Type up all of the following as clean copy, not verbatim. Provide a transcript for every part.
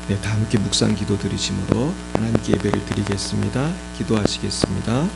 네, 다 함께 묵상 기도 드리심으로 하나님께 예배를 드리겠습니다. 기도하시겠습니다.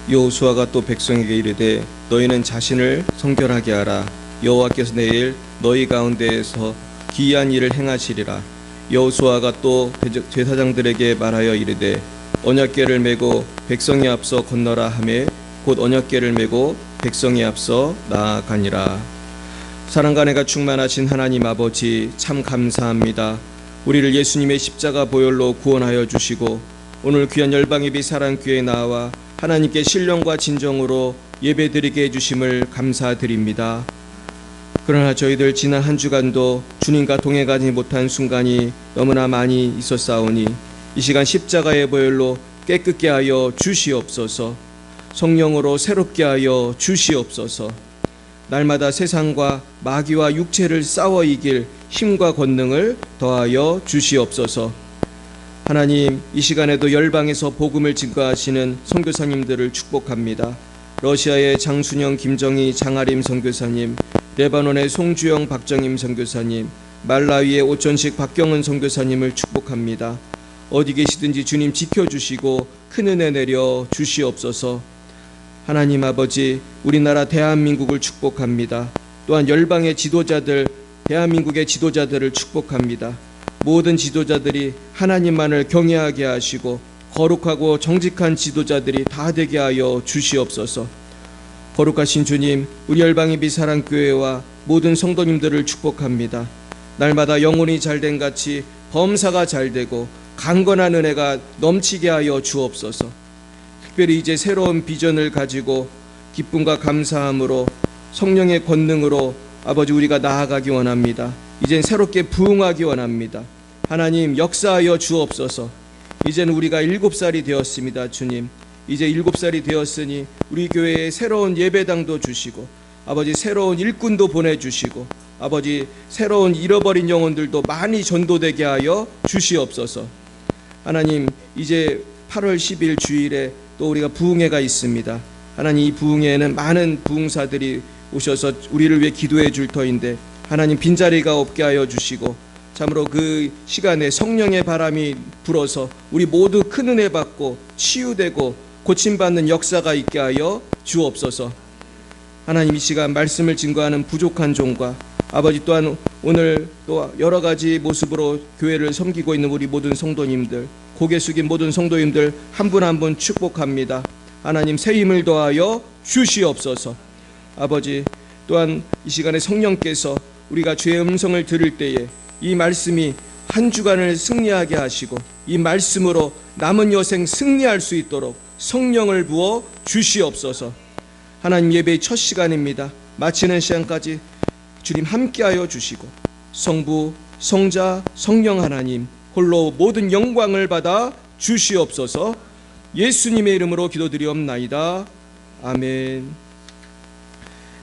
여호수아가 또 백성에게 이르되 너희는 자신을 성결하게 하라. 여호와께서 내일 너희 가운데에서 기이한 일을 행하시리라. 여호수아가 또 제사장들에게 말하여 이르되 언약궤를 메고 백성이 앞서 건너라 하매 곧 언약궤를 메고 백성이 앞서 나아가니라. 사랑과 은혜가 충만하신 하나님 아버지, 참 감사합니다. 우리를 예수님의 십자가 보혈로 구원하여 주시고 오늘 귀한 열방예비 사랑교회에 나와 하나님께 신령과 진정으로 예배드리게 해주심을 감사드립니다. 그러나 저희들 지난 한 주간도 주님과 동행하지 못한 순간이 너무나 많이 있었사오니 이 시간 십자가의 보혈로 깨끗게 하여 주시옵소서. 성령으로 새롭게 하여 주시옵소서. 날마다 세상과 마귀와 육체를 싸워 이길 힘과 권능을 더하여 주시옵소서. 하나님, 이 시간에도 열방에서 복음을 증거하시는 선교사님들을 축복합니다. 러시아의 장순영, 김정희, 장아림 선교사님, 레바논의 송주영, 박정임 선교사님, 말라위의 오천식, 박경은 선교사님을 축복합니다. 어디 계시든지 주님 지켜주시고 큰 은혜 내려 주시옵소서. 하나님 아버지, 우리나라 대한민국을 축복합니다. 또한 열방의 지도자들, 대한민국의 지도자들을 축복합니다. 모든 지도자들이 하나님만을 경외하게 하시고 거룩하고 정직한 지도자들이 다 되게 하여 주시옵소서. 거룩하신 주님, 우리 열방예비 사랑교회와 모든 성도님들을 축복합니다. 날마다 영혼이 잘된 같이 범사가 잘되고 강건한 은혜가 넘치게 하여 주옵소서. 특별히 이제 새로운 비전을 가지고 기쁨과 감사함으로 성령의 권능으로 아버지 우리가 나아가기 원합니다. 이젠 새롭게 부흥하기 원합니다. 하나님 역사하여 주옵소서. 이제는 우리가 7살이 되었습니다. 주님, 이제 7살이 되었으니 우리 교회에 새로운 예배당도 주시고 아버지 새로운 일꾼도 보내주시고 아버지 새로운 잃어버린 영혼들도 많이 전도되게 하여 주시옵소서. 하나님, 이제 8월 10일 주일에 또 우리가 부흥회가 있습니다. 하나님, 이 부흥회에는 많은 부흥사들이 오셔서 우리를 위해 기도해 줄 터인데 하나님 빈자리가 없게 하여 주시고 참으로 그 시간에 성령의 바람이 불어서 우리 모두 큰 은혜 받고 치유되고 고침받는 역사가 있게 하여 주옵소서. 하나님, 이 시간 말씀을 증거하는 부족한 종과 아버지 또한 오늘 또 여러 가지 모습으로 교회를 섬기고 있는 우리 모든 성도님들, 고개 숙인 모든 성도님들 한 분 한 분 축복합니다. 하나님 새 힘을 더하여 주시옵소서. 아버지, 또한 이 시간에 성령께서 우리가 주의 음성을 들을 때에 이 말씀이 한 주간을 승리하게 하시고 이 말씀으로 남은 여생 승리할 수 있도록 성령을 부어 주시옵소서. 하나님, 예배의 첫 시간입니다. 마치는 시간까지 주님 함께하여 주시고 성부, 성자, 성령 하나님 홀로 모든 영광을 받아 주시옵소서. 예수님의 이름으로 기도드리옵나이다. 아멘.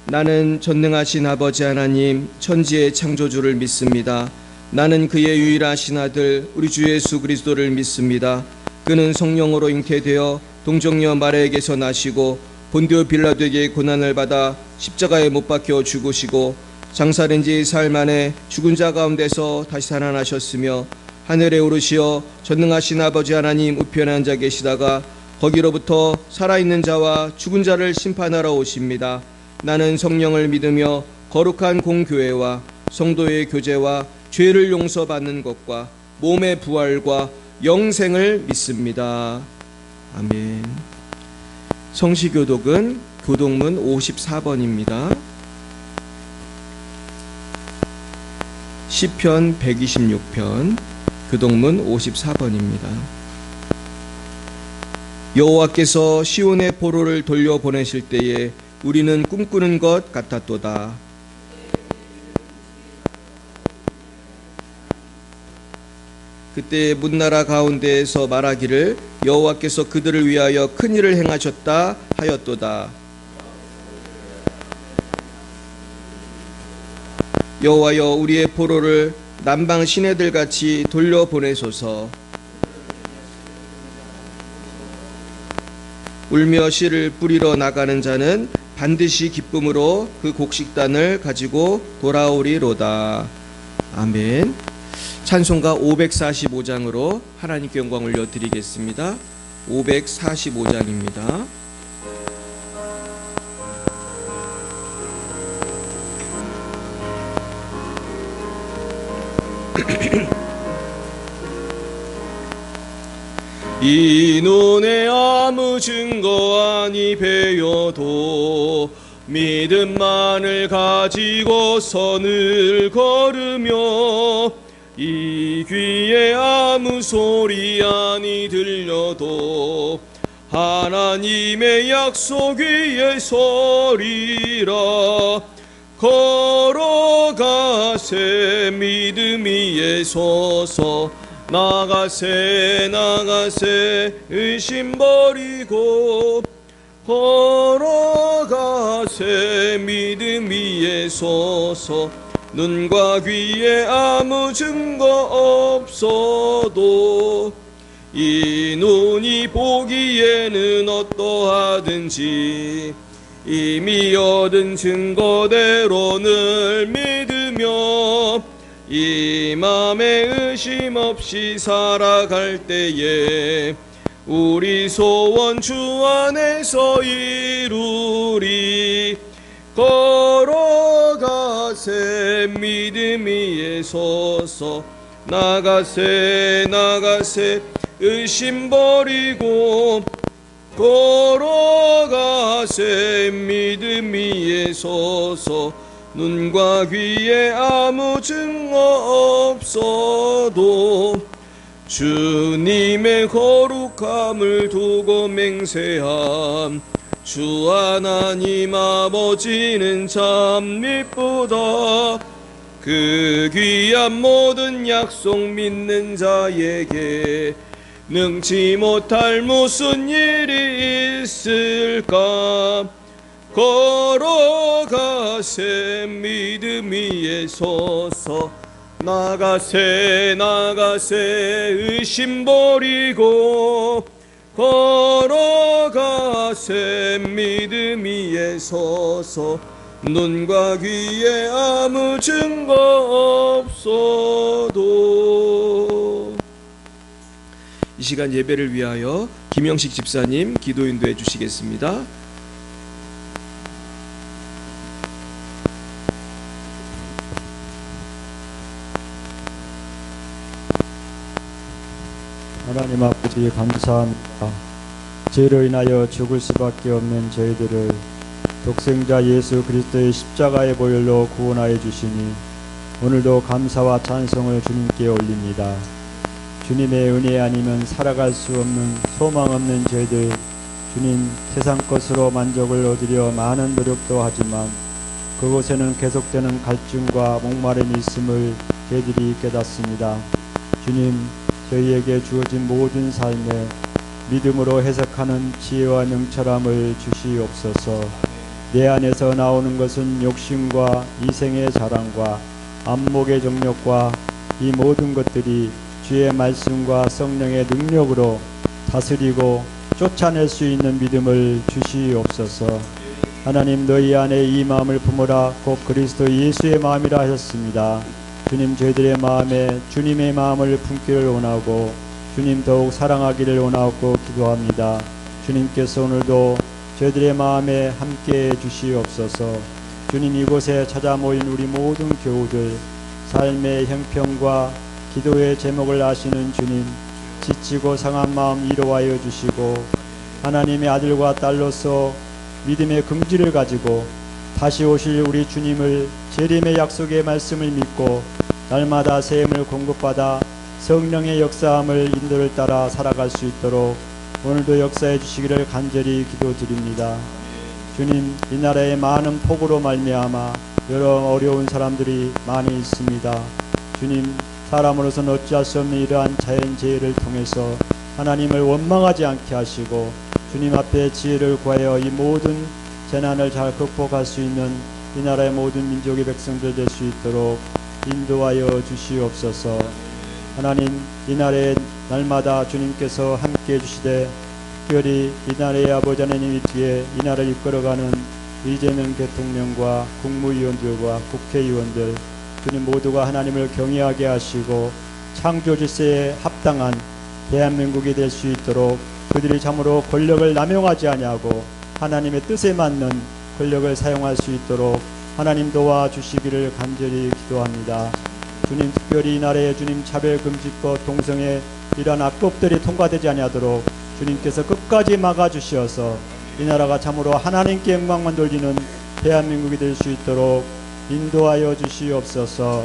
나는 전능하신 아버지 하나님 천지의 창조주를 믿습니다. 나는 그의 유일하신 아들 우리 주 예수 그리스도를 믿습니다. 그는 성령으로 잉태되어 동정녀 마리아에게서 나시고 본디오 빌라도에게 고난을 받아 십자가에 못 박혀 죽으시고 장사된 지 사흘 만에 죽은 자 가운데서 다시 살아나셨으며 하늘에 오르시어 전능하신 아버지 하나님 우편에 앉아 계시다가 거기로부터 살아있는 자와 죽은 자를 심판하러 오십니다. 나는 성령을 믿으며 거룩한 공교회와 성도의 교제와 죄를 용서받는 것과 몸의 부활과 영생을 믿습니다. 아멘. 성시교독은 교독문 54번입니다. 시편 126편 교동문 54번입니다. 여호와께서 시온의 포로를 돌려보내실 때에 우리는 꿈꾸는 것 같았도다. 그때 문나라 가운데에서 말하기를 여호와께서 그들을 위하여 큰 일을 행하셨다 하였도다. 여호와여, 우리의 포로를 남방 시내들같이 돌려보내소서. 울며 씨를 뿌리러 나가는 자는 반드시 기쁨으로 그 곡식단을 가지고 돌아오리로다. 아멘. 찬송가 545장으로 하나님께 영광 올려드리겠습니다. 545장입니다. 이 눈에 아무 증거 아니 배여도 믿음만을 가지고 선을 걸으며 이 귀에 아무 소리 아니 들려도 하나님의 약속 위에 서리라. 걸어가세 믿음 위에 서서 나가세 나가세 의심 버리고 걸어가세 믿음 위에 서서 눈과 귀에 아무 증거 없어도 이 눈이 보기에는 어떠하든지 이미 얻은 증거대로 늘 믿으며 이 맘에 의심 없이 살아갈 때에 우리 소원 주 안에서 이루리. 걸어가세 믿음 위에 서서 나가세 나가세 의심 버리고 걸어가세 믿음 위에 서서 눈과 귀에 아무 증거 없어도 주님의 거룩함을 두고 맹세함. 주 하나님 아버지는 참 이쁘다. 그 귀한 모든 약속 믿는 자에게 능치 못할 무슨 일이 있을까. 걸어가세 믿음 위에 서서 나가세 나가세 의심 버리고 걸어가세 믿음 위에 서서 눈과 귀에 아무 증거 없어도. 이 시간 예배를 위하여 김영식 집사님 기도 인도해 주시겠습니다. 하나님 아버지 감사합니다. 죄로 인하여 죽을 수밖에 없는 저희들을 독생자 예수 그리스도의 십자가의 보혈로 구원하여 주시니 오늘도 감사와 찬송을 주님께 올립니다. 주님의 은혜 아니면 살아갈 수 없는 소망 없는 저희들, 주님 세상 것으로 만족을 얻으려 많은 노력도 하지만 그곳에는 계속되는 갈증과 목마름이 있음을 저희들이 깨닫습니다. 주님, 저희에게 주어진 모든 삶에 믿음으로 해석하는 지혜와 명철함을 주시옵소서. 내 안에서 나오는 것은 욕심과 이생의 자랑과 안목의 정욕과 이 모든 것들이 주의 말씀과 성령의 능력으로 다스리고 쫓아낼 수 있는 믿음을 주시옵소서. 하나님, 너희 안에 이 마음을 품으라 곧 그리스도 예수의 마음이라 하셨습니다. 주님, 저희들의 마음에 주님의 마음을 품기를 원하고 주님 더욱 사랑하기를 원하고 기도합니다. 주님께서 오늘도 저희들의 마음에 함께해 주시옵소서. 주님, 이곳에 찾아 모인 우리 모든 교우들 삶의 형편과 기도의 제목을 아시는 주님, 지치고 상한 마음 위로하여 주시고 하나님의 아들과 딸로서 믿음의 긍지를 가지고 다시 오실 우리 주님을 재림의 약속의 말씀을 믿고 날마다 새 힘을 공급받아 성령의 역사함을 인도를 따라 살아갈 수 있도록 오늘도 역사해 주시기를 간절히 기도드립니다. 주님, 이 나라에 많은 폭우로 말미암아 여러 어려운 사람들이 많이 있습니다. 주님, 사람으로서는 어찌할 수 없는 이러한 자연재해를 통해서 하나님을 원망하지 않게 하시고 주님 앞에 지혜를 구하여 이 모든 재난을 잘 극복할 수 있는 이 나라의 모든 민족의 백성들 될 수 있도록 인도하여 주시옵소서. 하나님, 이 나라의 날마다 주님께서 함께해 주시되 특별히 이 나라의 아버지 하나님이 뒤에 이 나라를 이끌어가는 이재명 대통령과 국무위원들과 국회의원들, 주님 모두가 하나님을 경외하게 하시고 창조 질서에 합당한 대한민국이 될 수 있도록 그들이 참으로 권력을 남용하지 아니하고 하나님의 뜻에 맞는 권력을 사용할 수 있도록 하나님 도와주시기를 간절히 기도합니다. 주님, 특별히 이 나라의 주님 차별금지법 동성애 이러한 악법들이 통과되지 아니하도록 주님께서 끝까지 막아주시어서 이 나라가 참으로 하나님께 영광만 돌리는 대한민국이 될 수 있도록 인도하여 주시옵소서.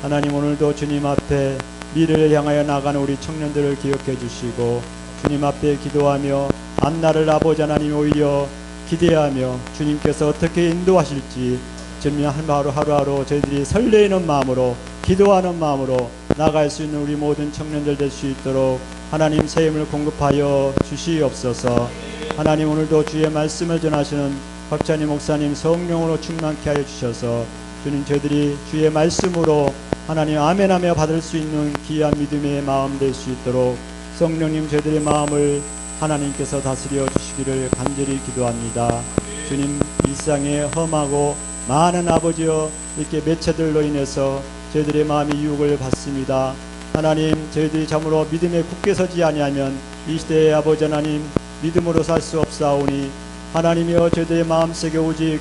하나님, 오늘도 주님 앞에 미래를 향하여 나가는 우리 청년들을 기억해 주시고 주님 앞에 기도하며 앞날을 아버지 하나님 오히려 기대하며 주님께서 어떻게 인도하실지 주님 하루하루 저희들이 설레이는 마음으로 기도하는 마음으로 나갈 수 있는 우리 모든 청년들 될 수 있도록 하나님 새 힘을 공급하여 주시옵소서. 하나님, 오늘도 주의 말씀을 전하시는 박찬희 목사님 성령으로 충만케 하여 주셔서 주님 저희들이 주의 말씀으로 하나님 아멘하며 받을 수 있는 귀한 믿음의 마음 될 수 있도록 성령님 저희들의 마음을 하나님께서 다스려 주시기를 간절히 기도합니다. 주님, 일상에 험하고 많은 아버지여 이렇게 매체들로 인해서 저희들의 마음이 유혹을 받습니다. 하나님, 저희들이 참으로 믿음에 굳게 서지 아니하면 이 시대의 아버지 하나님 믿음으로 살 수 없사오니 하나님이여 저희들의 마음속에 오직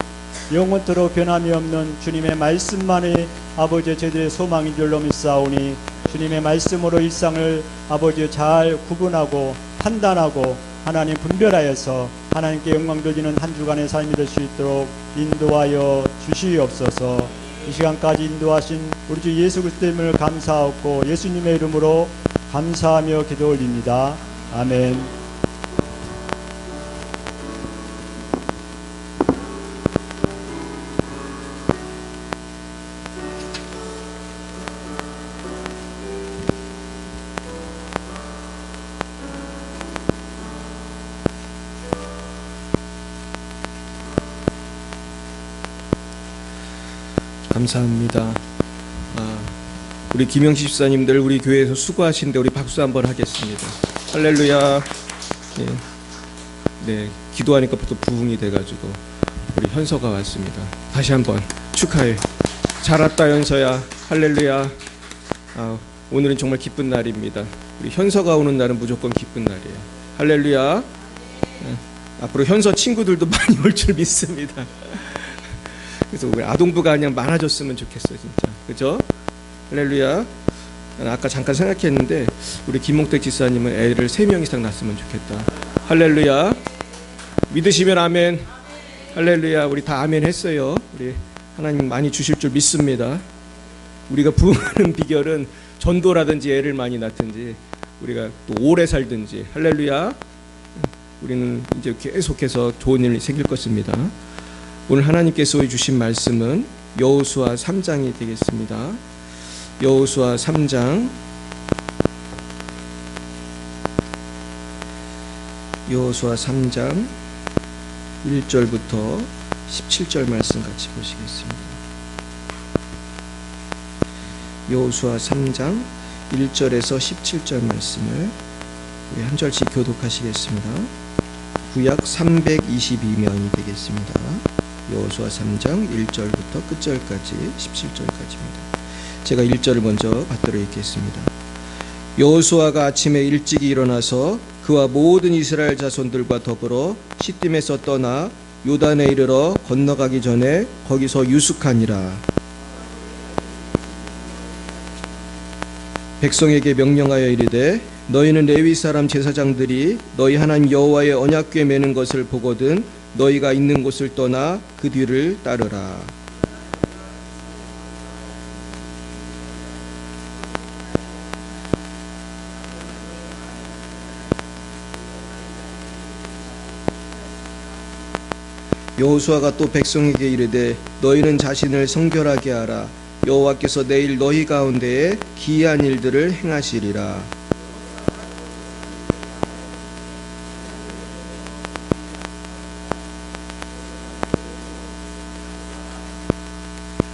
영원토록 변함이 없는 주님의 말씀만이 아버지 저희들의 소망인 줄로 믿사오니 주님의 말씀으로 일상을 아버지 잘 구분하고 판단하고 하나님 분별하여서 하나님께 영광 돌리는 한 주간의 삶이 될 수 있도록 인도하여 주시옵소서. 이 시간까지 인도하신 우리 주 예수 그리스도님을 감사하고 예수님의 이름으로 감사하며 기도 올립니다. 아멘. 감사합니다. 우리 김영식 집사님들 우리 교회에서 수고하신데 우리 박수 한번 하겠습니다. 할렐루야. 네, 기도하니까 또 부흥이 돼가지고 우리 현서가 왔습니다. 다시 한번 축하해. 잘 왔다 현서야. 할렐루야. 오늘은 정말 기쁜 날입니다. 우리 현서가 오는 날은 무조건 기쁜 날이에요. 할렐루야. 앞으로 현서 친구들도 많이 올 줄 믿습니다. 그래서 우리 아동부가 그냥 많아졌으면 좋겠어요, 진짜. 그죠? 할렐루야. 난 아까 잠깐 생각했는데 우리 김몽택 지사님은 애를 3명 이상 낳았으면 좋겠다. 할렐루야. 믿으시면 아멘. 할렐루야. 우리 다 아멘 했어요. 우리 하나님 많이 주실 줄 믿습니다. 우리가 부흥하는 비결은 전도라든지 애를 많이 낳든지 우리가 또 오래 살든지. 할렐루야. 우리는 이제 계속해서 좋은 일이 생길 것입니다. 오늘 하나님께서 주신 말씀은 여호수아 3장이 되겠습니다. 여호수아 3장 여호수아 3장 1절부터 17절 말씀 같이 보시겠습니다. 여호수아 3장 1절에서 17절 말씀을 우리 한 절씩 교독하시겠습니다. 구약 322면이 되겠습니다. 여호수아 3장 1절부터 끝절까지 17절까지입니다. 제가 1절을 먼저 받들어 읽겠습니다. 여호수아가 아침에 일찍이 일어나서 그와 모든 이스라엘 자손들과 더불어 시딤에서 떠나 요단에 이르러 건너가기 전에 거기서 유숙하니라. 백성에게 명령하여 이르되 너희는 레위 사람 제사장들이 너희 하나님 여호와의 언약궤 매는 것을 보거든 너희가 있는 곳을 떠나 그 뒤를 따르라. 여호수아가 또 백성에게 이르되 너희는 자신을 성결하게 하라. 여호와께서 내일 너희 가운데에 기이한 일들을 행하시리라.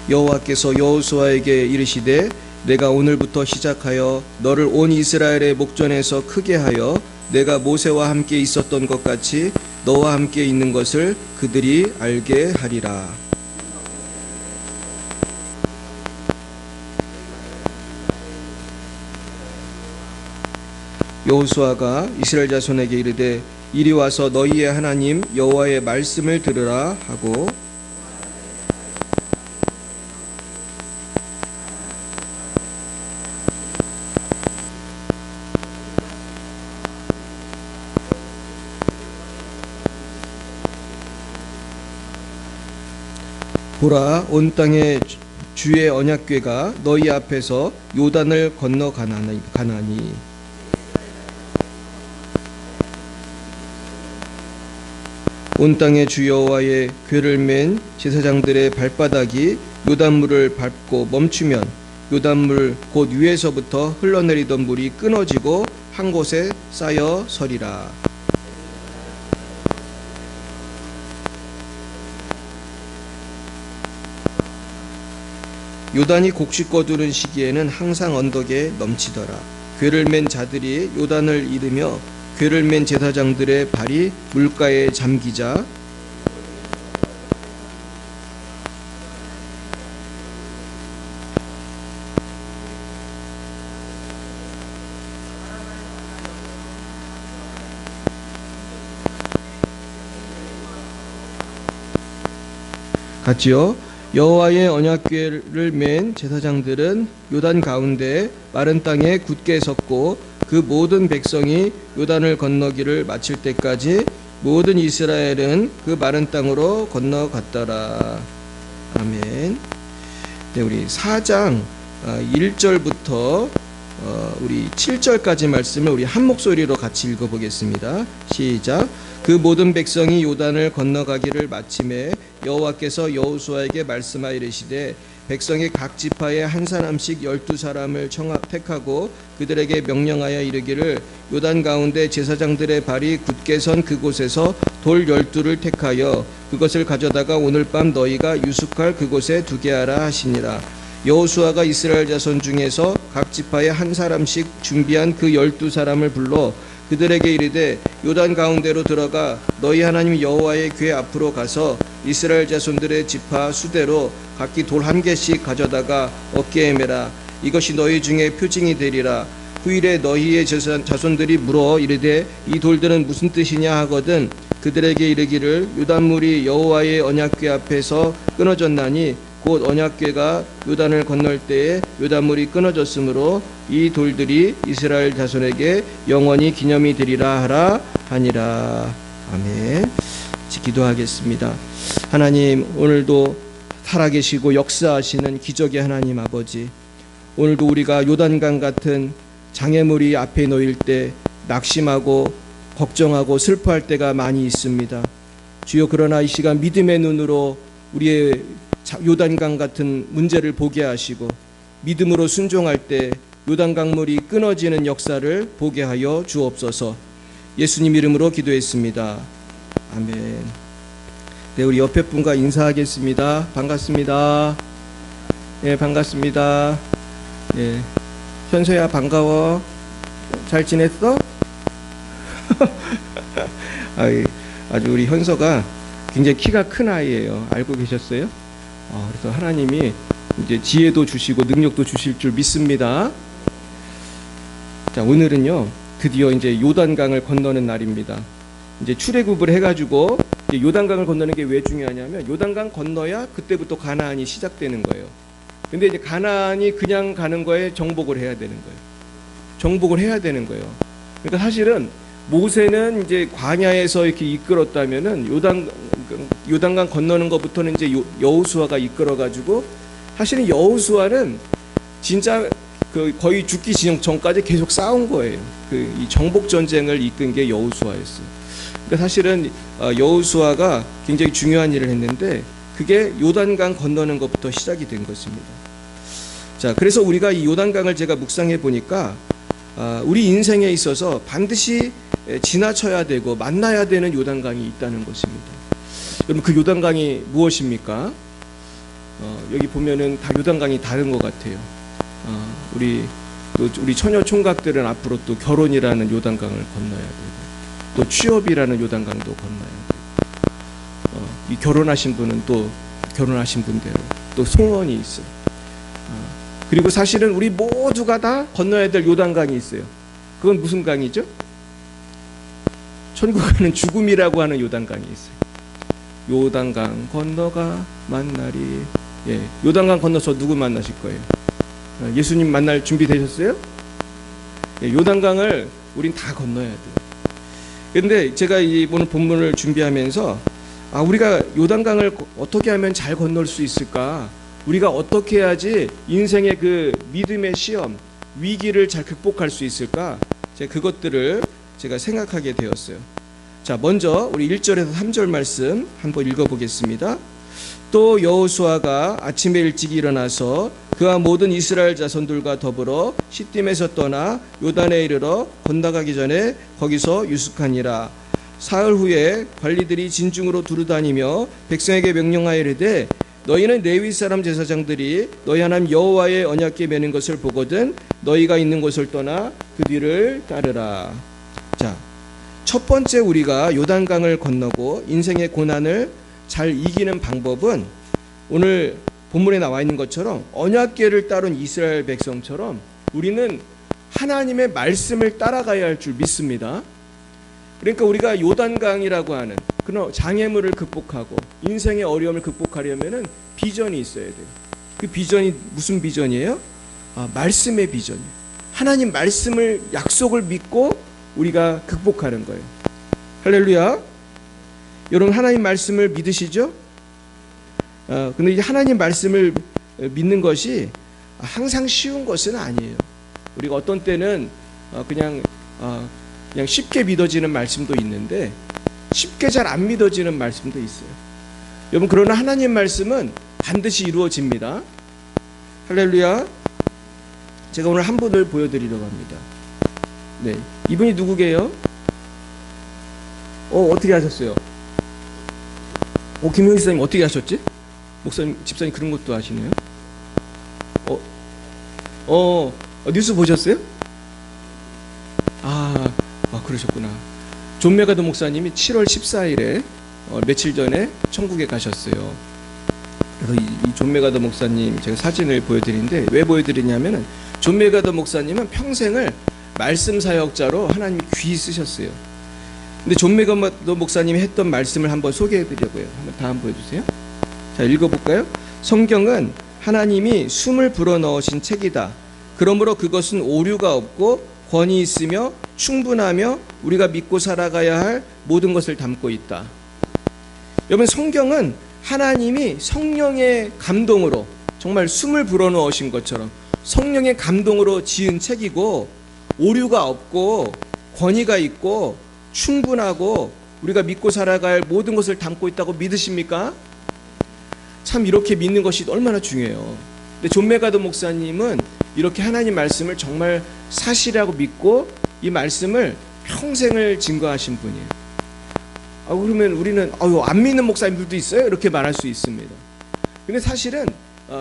여호와께서 여호수아에게 이르시되 내가 오늘부터 시작하여 너를 온 이스라엘의 목전에서 크게 하여 내가 모세와 함께 있었던 것 같이 너와 함께 있는 것을 그들이 알게 하리라. 여호수아가 이스라엘 자손에게 이르되 이리 와서 너희의 하나님 여호와의 말씀을 들으라 하고 보라 온 땅에 주의 언약궤가 너희 앞에서 요단을 건너 가나니 온 땅에 주 여호와의 궤를 맨 제사장들의 발바닥이 요단물을 밟고 멈추면 요단물 곧 위에서부터 흘러내리던 물이 끊어지고 한 곳에 쌓여 서리라. 요단이 곡식 거두는 시기에는 항상 언덕에 넘치더라. 궤를 맨 자들이 요단을 잃으며 궤를 맨 제사장들의 발이 물가에 잠기자 같지요. 여호와의 언약궤를 맨 제사장들은 요단 가운데 마른 땅에 굳게 섰고 그 모든 백성이 요단을 건너기를 마칠 때까지 모든 이스라엘은 그 마른 땅으로 건너갔더라. 아멘. 네, 우리 4장 1절부터 우리 7절까지 말씀을 우리 한 목소리로 같이 읽어보겠습니다. 시작. 그 모든 백성이 요단을 건너가기를 마침에 여호와께서 여호수아에게 말씀하여 이르시되 백성의 각 지파에 한 사람씩 12사람을 택하고 그들에게 명령하여 이르기를 요단 가운데 제사장들의 발이 굳게 선 그곳에서 돌 12를 택하여 그것을 가져다가 오늘 밤 너희가 유숙할 그곳에 두게 하라 하시니라. 여호수아가 이스라엘 자손 중에서 각 지파에 한 사람씩 준비한 그 12사람을 불러 그들에게 이르되 요단 가운데로 들어가 너희 하나님 여호와의 궤 앞으로 가서 이스라엘 자손들의 지파 수대로 각기 돌 한 개씩 가져다가 어깨에 매라. 이것이 너희 중에 표징이 되리라. 후일에 너희의 자손들이 물어 이르되 이 돌들은 무슨 뜻이냐 하거든 그들에게 이르기를 요단물이 여호와의 언약궤 앞에서 끊어졌나니 곧 언약궤가 요단을 건널 때에 요단물이 끊어졌으므로 이 돌들이 이스라엘 자손에게 영원히 기념이 되리라 하라 하니라. 아멘. 기도하겠습니다. 하나님, 오늘도 살아계시고 역사하시는 기적의 하나님 아버지, 오늘도 우리가 요단강 같은 장애물이 앞에 놓일 때 낙심하고 걱정하고 슬퍼할 때가 많이 있습니다. 주여, 그러나 이 시간 믿음의 눈으로 우리의 요단강 같은 문제를 보게 하시고 믿음으로 순종할 때 요단강물이 끊어지는 역사를 보게 하여 주옵소서. 예수님 이름으로 기도했습니다. 아멘. 네, 우리 옆에 분과 인사하겠습니다. 반갑습니다. 예, 반갑습니다. 예, 현서야 반가워. 잘 지냈어? 아주 우리 현서가 굉장히 키가 큰 아이예요. 알고 계셨어요? 그래서 하나님이 이제 지혜도 주시고 능력도 주실 줄 믿습니다. 자, 오늘은요 드디어 이제 요단강을 건너는 날입니다. 이제 출애굽을 해가지고 요단강을 건너는 게 왜 중요하냐면 요단강 건너야 그때부터 가나안이 시작되는 거예요. 근데 이제 가나안이 그냥 가는 거에 정복을 해야 되는 거예요. 정복을 해야 되는 거예요. 그러니까 사실은 모세는 이제 광야에서 이렇게 이끌었다면은 요단강 건너는 것부터는 이제 여호수아가 이끌어가지고 사실은 여호수아는 진짜 거의 죽기 전까지 계속 싸운 거예요. 이 정복 전쟁을 이끈 게 여호수아였어요. 근데 사실은 여호수아가 굉장히 중요한 일을 했는데 그게 요단강 건너는 것부터 시작이 된 것입니다. 자, 그래서 우리가 이 요단강을 제가 묵상해 보니까 우리 인생에 있어서 반드시 지나쳐야 되고 만나야 되는 요단강이 있다는 것입니다. 여러분, 그 요단강이 무엇입니까? 여기 보면은 다 요단강이 다른 것 같아요. 우리 처녀 총각들은 앞으로 또 결혼이라는 요단강을 건너야 되고, 또 취업이라는 요단강도 건너야 되고, 이 결혼하신 분은 또 결혼하신 분대로 또 소원이 있어요. 그리고 사실은 우리 모두가 다 건너야 될 요단강이 있어요. 그건 무슨 강이죠? 천국 가는 죽음이라고 하는 요단강이 있어요. 요단강 건너가 만나리. 예, 요단강 건너서 누구 만나실 거예요? 예수님 만날 준비 되셨어요? 예, 요단강을 우린 다 건너야 돼요. 그런데 제가 오늘 본문을 준비하면서 우리가 요단강을 어떻게 하면 잘 건널 수 있을까? 우리가 어떻게 해야지 인생의 그 믿음의 시험, 위기를 잘 극복할 수 있을까? 제가 그것들을 제가 생각하게 되었어요. 자, 먼저 우리 1절에서 3절 말씀 한번 읽어보겠습니다. 또 여호수아가 아침에 일찍 일어나서 그와 모든 이스라엘 자손들과 더불어 시딤에서 떠나 요단에 이르러 건너가기 전에 거기서 유숙하니라. 사흘 후에 관리들이 진중으로 두루다니며 백성에게 명령하여 이르되 너희는 레위 사람 제사장들이 너희 하나님 여호와의 언약궤 매는 것을 보거든 너희가 있는 곳을 떠나 그 뒤를 따르라. 자, 첫 번째 우리가 요단강을 건너고 인생의 고난을 잘 이기는 방법은 오늘 본문에 나와 있는 것처럼 언약궤를 따른 이스라엘 백성처럼 우리는 하나님의 말씀을 따라가야 할 줄 믿습니다. 그러니까 우리가 요단강이라고 하는 그런 장애물을 극복하고 인생의 어려움을 극복하려면은 비전이 있어야 돼요. 그 비전이 무슨 비전이에요? 말씀의 비전이에요. 하나님 말씀을 약속을 믿고 우리가 극복하는 거예요. 할렐루야. 여러분, 하나님 말씀을 믿으시죠? 근데 이 하나님 말씀을 믿는 것이 항상 쉬운 것은 아니에요. 우리가 어떤 때는 그냥 쉽게 믿어지는 말씀도 있는데 쉽게 잘 안 믿어지는 말씀도 있어요. 여러분, 그러나 하나님 말씀은 반드시 이루어집니다. 할렐루야. 제가 오늘 한 분을 보여드리려고 합니다. 네, 이분이 누구게요? 어떻게 하셨어요? 김용희 선생님 어떻게 하셨지? 목사님, 집사님 그런 것도 아시네요. 뉴스 보셨어요? 그러셨구나. 존 메가더 목사님이 7월 14일에 며칠 전에 천국에 가셨어요. 그래서 이 존 메가더 목사님 제가 사진을 보여드리는데 왜 보여드리냐면은 존 메가더 목사님은 평생을 말씀 사역자로 하나님 귀히 쓰셨어요. 근데 존 메가더 목사님이 했던 말씀을 한번 소개해드리려고요. 한번 다음 보여주세요. 자, 읽어볼까요? 성경은 하나님이 숨을 불어넣으신 책이다. 그러므로 그것은 오류가 없고 권위 있으며 충분하며 우리가 믿고 살아가야 할 모든 것을 담고 있다. 여러분, 성경은 하나님이 성령의 감동으로 정말 숨을 불어넣으신 것처럼 성령의 감동으로 지은 책이고 오류가 없고 권위가 있고 충분하고 우리가 믿고 살아갈 모든 것을 담고 있다고 믿으십니까? 참 이렇게 믿는 것이 얼마나 중요해요. 근데 존 메가더 목사님은 이렇게 하나님 말씀을 정말 사실이라고 믿고 이 말씀을 평생을 증거하신 분이에요. 그러면 우리는 안 믿는 목사님들도 있어요? 이렇게 말할 수 있습니다. 근데 사실은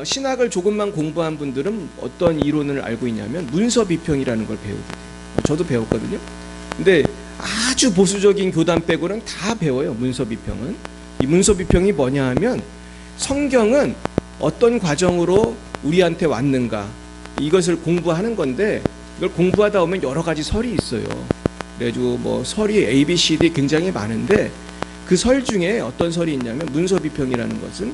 신학을 조금만 공부한 분들은 어떤 이론을 알고 있냐면 문서 비평이라는 걸 배우게 돼요. 저도 배웠거든요. 근데 아주 보수적인 교단 빼고는 다 배워요. 문서 비평은. 이 문서 비평이 뭐냐 하면 성경은 어떤 과정으로 우리한테 왔는가 이것을 공부하는 건데 이걸 공부하다 보면 여러 가지 설이 있어요. 그래가지고 설이 A, B, C, D 굉장히 많은데 그 설 중에 어떤 설이 있냐면 문서 비평이라는 것은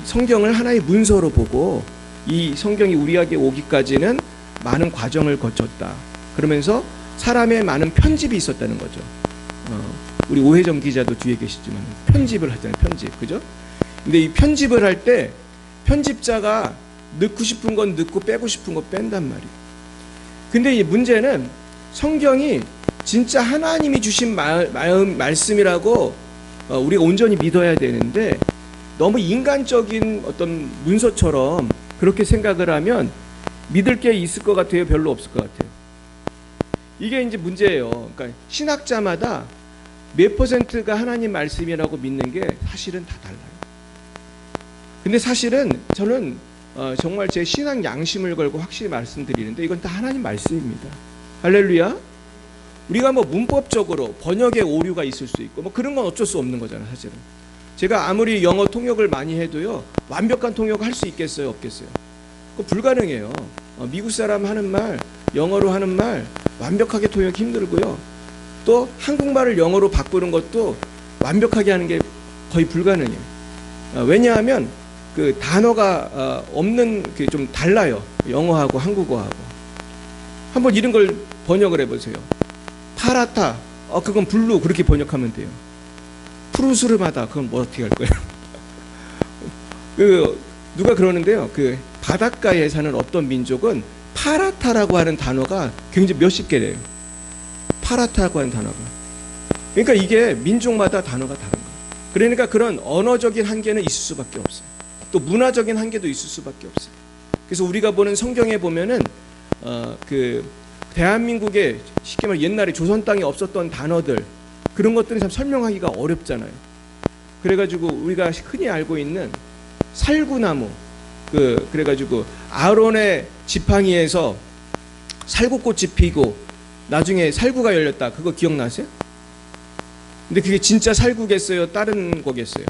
성경을 하나의 문서로 보고 이 성경이 우리에게 오기까지는 많은 과정을 거쳤다. 그러면서 사람의 많은 편집이 있었다는 거죠. 우리 오혜정 기자도 뒤에 계시지만 편집을 하잖아요. 편집, 그죠? 근데 이 편집을 할 때 편집자가 넣고 싶은 건 넣고 빼고 싶은 건 뺀단 말이에요. 근데 이 문제는 성경이 진짜 하나님이 주신 말씀이라고 우리가 온전히 믿어야 되는데, 너무 인간적인 어떤 문서처럼 그렇게 생각을 하면 믿을 게 있을 것 같아요? 별로 없을 것 같아요? 이게 이제 문제예요. 그러니까 신학자마다 몇 퍼센트가 하나님 말씀이라고 믿는 게 사실은 다 달라요. 근데 사실은 저는 정말 제 신앙 양심을 걸고 확실히 말씀드리는데, 이건 다 하나님 말씀입니다. 할렐루야. 우리가 뭐 문법적으로 번역에 오류가 있을 수 있고 뭐 그런 건 어쩔 수 없는 거잖아요. 사실은 제가 아무리 영어 통역을 많이 해도요, 완벽한 통역을 할 수 있겠어요? 없겠어요? 그거 불가능해요. 미국 사람 하는 말, 영어로 하는 말 완벽하게 통역이 힘들고요, 또 한국말을 영어로 바꾸는 것도 완벽하게 하는 게 거의 불가능해요. 왜냐하면 그 단어가 없는 게 좀 달라요. 영어하고 한국어하고. 한번 이런 걸 번역을 해보세요. 파라타, 그건 블루, 그렇게 번역하면 돼요. 푸르스름하다, 그건 뭐 어떻게 할 거예요? 누가 그러는데요, 그 바닷가에 사는 어떤 민족은 파라타라고 하는 단어가 굉장히 몇십 개래요. 파라타라고 하는 단어가. 그러니까 이게 민족마다 단어가 다른 거예요. 그러니까 그런 언어적인 한계는 있을 수밖에 없어요. 또 문화적인 한계도 있을 수밖에 없어요. 그래서 우리가 보는 성경에 보면은 대한민국에 쉽게 말해 옛날에 조선 땅에 없었던 단어들, 그런 것들은 참 설명하기가 어렵잖아요. 그래가지고 우리가 흔히 알고 있는 살구나무, 그래가지고 아론의 지팡이에서 살구꽃이 피고 나중에 살구가 열렸다, 그거 기억나세요? 근데 그게 진짜 살구겠어요? 다른 거겠어요?